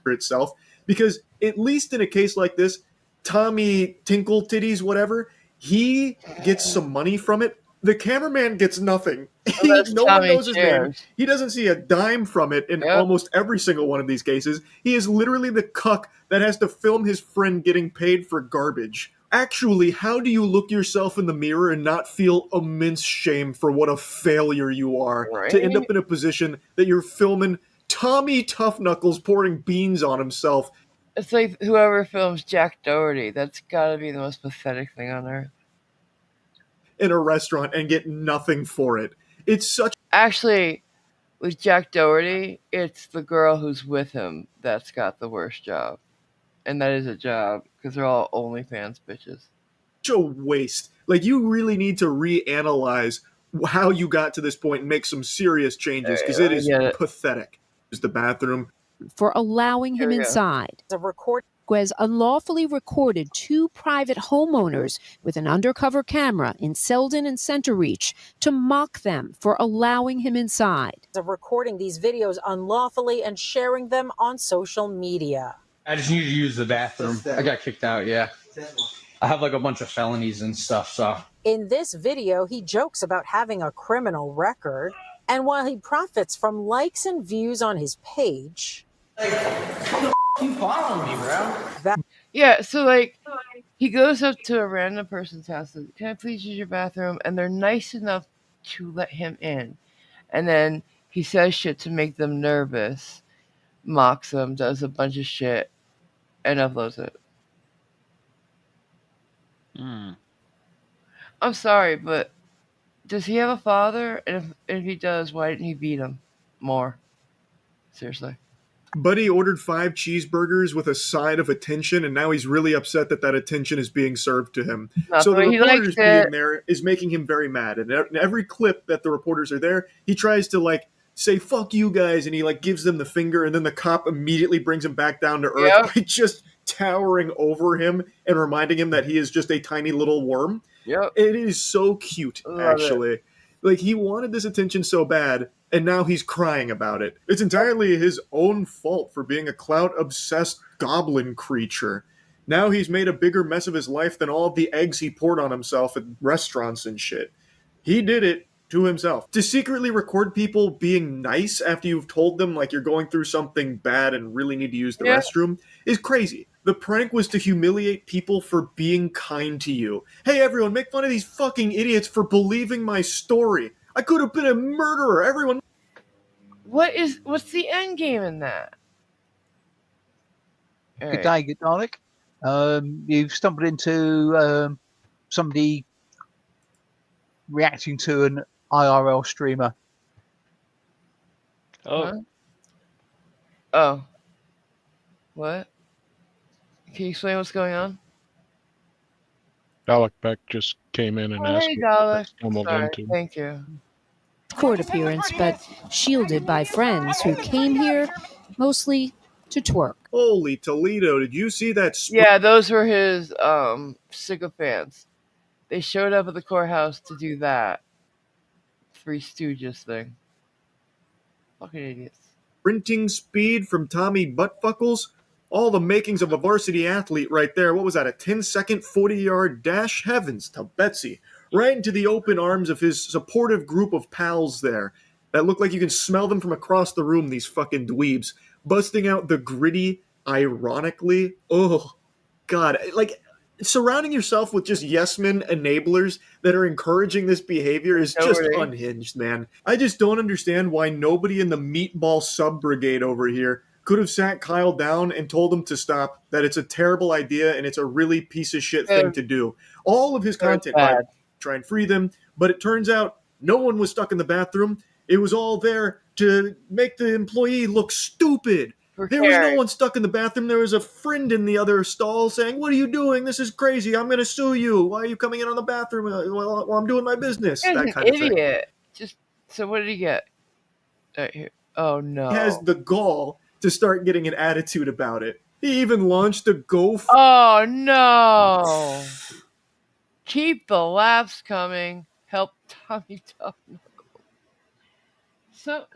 For itself. Because at least in a case like this, Tommy Tinkle Titties, whatever, he gets some money from it. The cameraman gets nothing. No one knows his name. He doesn't see a dime from it in almost every single one of these cases. He is literally the cuck that has to film his friend getting paid for garbage. Actually, how do you look yourself in the mirror and not feel immense shame for what a failure you are to end up in a position that you're filming Tommy Tough Knuckles pouring beans on himself? It's like whoever films Jack Doherty. That's got to be the most pathetic thing on earth. In a restaurant and get nothing for it. It's such... Actually, with Jack Doherty, it's the girl who's with him that's got the worst job. And that is a job, because they're all OnlyFans bitches. Such a waste. Like, you really need to reanalyze how you got to this point and make some serious changes, because it is pathetic. Is the bathroom. For allowing him inside. Vasquez unlawfully recorded two private homeowners with an undercover camera in Selden and Centereach to mock them for allowing him inside. Of recording these videos unlawfully and sharing them on social media. I just need to use the bathroom. I got kicked out, yeah. I have like a bunch of felonies and stuff, so. In this video, he jokes about having a criminal record. And while he profits from likes and views on his page... You following me, bro? Yeah, so he goes up to a random person's house and says, "Can I please use your bathroom?" And they're nice enough to let him in. And then he says shit to make them nervous, mocks them, does a bunch of shit, and uploads it. I'm sorry, but does he have a father? And if he does, why didn't he beat him more? Seriously. Buddy ordered 5 cheeseburgers with a side of attention, and now he's really upset that attention is being served to him. So the reporters being there is making him very mad. And in every clip that the reporters are there, he tries to say "fuck you guys," and he gives them the finger, and then the cop immediately brings him back down to earth by just towering over him and reminding him that he is just a tiny little worm. Yep. It is so cute, actually. He wanted this attention so bad and now he's crying about it. It's entirely his own fault for being a clout-obsessed goblin creature. Now he's made a bigger mess of his life than all of the eggs he poured on himself at restaurants and shit. He did it to himself. To secretly record people being nice after you've told them like you're going through something bad and really need to use the restroom is crazy. The prank was to humiliate people for being kind to you. Hey everyone, make fun of these fucking idiots for believing my story. I could have been a murderer. Everyone. What's the end game in that? Good day, good Dalek. You've stumbled into somebody reacting to an IRL streamer. Oh. Huh? Oh. What? Can you explain what's going on? Dalek Beck just came in and asked Hey, what Dalek. stumbled Sorry, into. thank you. Court appearance, but shielded by friends who came here mostly to twerk. Holy Toledo, did you see that? Yeah, those were his sycophants. They showed up at the courthouse to do that. Three Stooges thing. Fucking idiots. Sprinting speed from Tommy Buttfuckles? All the makings of a varsity athlete right there. What was that, a 10-second 40-yard dash? Heavens to Betsy. Right into the open arms of his supportive group of pals there. That look like you can smell them from across the room, these fucking dweebs. Busting out the gritty, ironically. Oh, God. Like, surrounding yourself with just yes-men enablers that are encouraging this behavior is just unhinged, man. I just don't understand why nobody in the meatball sub-brigade over here could have sat Kyle down and told him to stop, that it's a terrible idea and it's a really piece of shit thing to do. All of his content, right, try and free them, but it turns out no one was stuck in the bathroom. It was all there to make the employee look stupid. There was no one stuck in the bathroom. There was a friend in the other stall saying, "What are you doing? This is crazy. I'm going to sue you. Why are you coming in on the bathroom while I'm doing my business?" He's that an kind of thing. idiot. So what did he get? Oh no. He has the gall to start getting an attitude about it. He even launched a GoFundMe. Oh no. Keep the laughs coming. Help Tommy Tough Knuckles.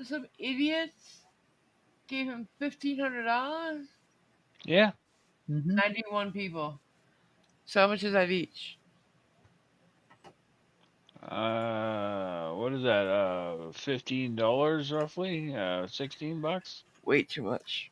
Some idiots gave him $1,500. Yeah. 91 people. So how much is that each? What is that? $15 roughly? $16? Way too much.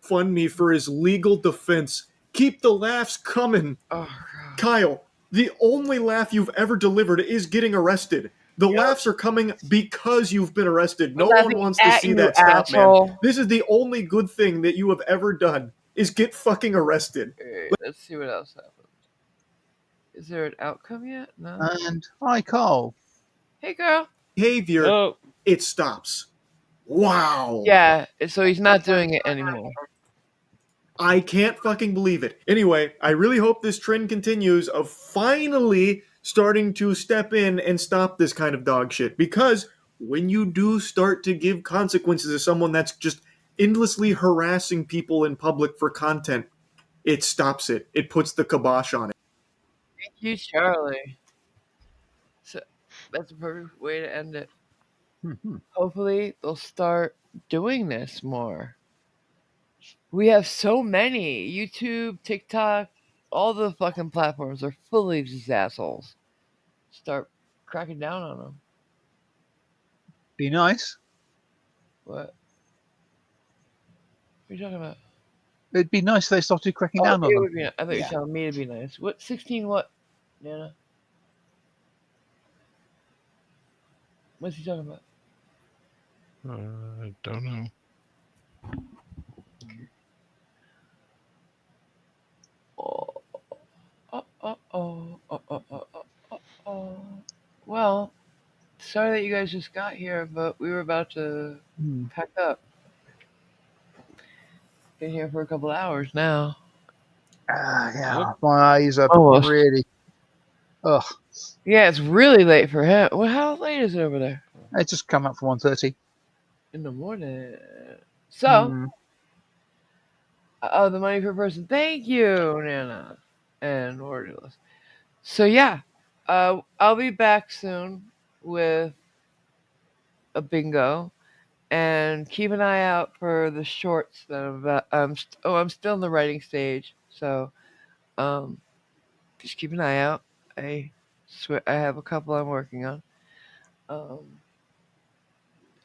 Fund me for his legal defense. Keep the laughs coming. Oh, Kyle, the only laugh you've ever delivered is getting arrested. The laughs are coming because you've been arrested. No one wants to see that stop, asshole. man. This is the only good thing that you have ever done, is get fucking arrested. Let's see what else happened. Is there an outcome yet? No. And hi, Carl. Hey, girl. Behavior, it stops. Wow. Yeah, so he's not doing it anymore. I can't fucking believe it. Anyway, I really hope this trend continues of finally starting to step in and stop this kind of dog shit. Because when you do start to give consequences to someone that's just endlessly harassing people in public for content, it stops it. It puts the kibosh on it. Thank you, Charlie. So that's a perfect way to end it. Hopefully, they'll start doing this more. We have so many. YouTube, TikTok, all the fucking platforms are full of these assholes. Start cracking down on them. Be nice. What? What are you talking about? It'd be nice if they started cracking down on it them. would be, I thought you were telling me to be nice. What? 16 what, Nana? What's he talking about? I don't know. Well, sorry that you guys just got here, but we were about to pack up. Been here for a couple hours now. Yeah, my eyes are Almost. really. Ugh. Yeah, it's really late for him. Well, how late is it over there? It's just come up for 1:30 in the morning. So, the money per person. Thank you, Nana and Ordulus. So yeah, I'll be back soon with a bingo. And keep an eye out for the shorts that I'm about. I'm still in the writing stage, so just keep an eye out. I swear I have a couple I'm working on.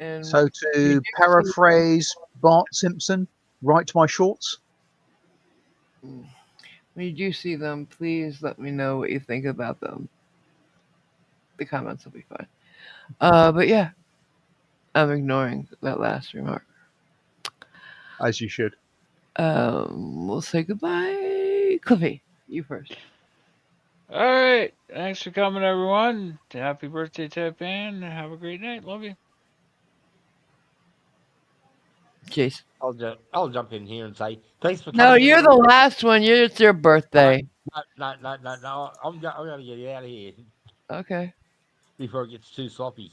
And So to paraphrase Bart Simpson, write my shorts. when you do see them, please let me know what you think about them. The comments will be fine. But yeah, I'm ignoring that last remark. As you should. We'll say goodbye. Cliffy, you first. All right. Thanks for coming, everyone. Happy birthday, Taipan. Have a great night. Love you. Jason. I'll jump in here and say thanks for No, coming. you're the everyone. last one. It's your birthday. No. I'm going to get out of here Okay. before it gets too sloppy.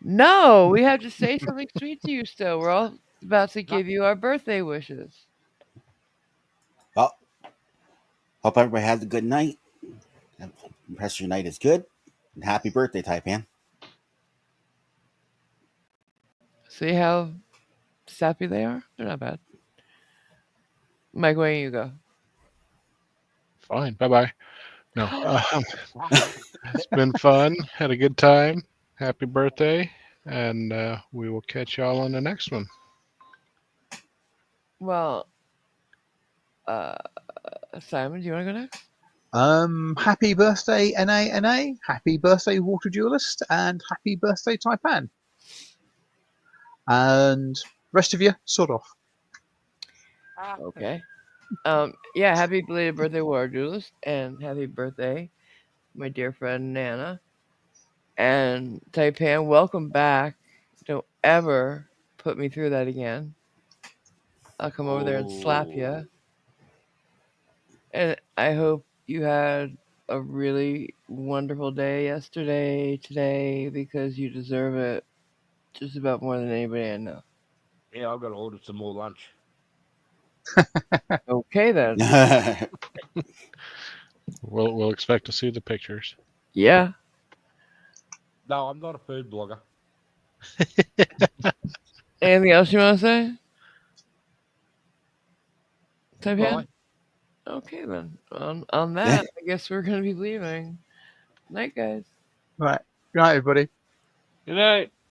No, we have to say something sweet to you still. We're all about to give you our birthday wishes. Well, hope everybody has a good night. The rest of your night is good. And happy birthday, Taipan. See how sappy they are? They're not bad. Mike, where you go? Fine. Bye bye. No. It's been fun. Had a good time. Happy birthday. And we will catch y'all on the next one. Well, Simon, do you want to go next? Happy birthday, NA. Happy birthday, Water Duelist, and happy birthday, Taipan. And rest of you, sort off. Okay. Yeah, happy belated birthday, Water Duelist, and happy birthday, my dear friend Nana. And Taipan, welcome back. Don't ever put me through that again. I'll come over there and slap you. And I hope you had a really wonderful day yesterday, today, because you deserve it just about more than anybody I know. Yeah, I've got to order some more lunch. Okay, then. We'll expect to see the pictures. Yeah. No, I'm not a food blogger. Anything else you want to say? Taipan? Bye. Okay, then. On that, I guess we're going to be leaving. Night, guys. Right. Good night, everybody. Good night.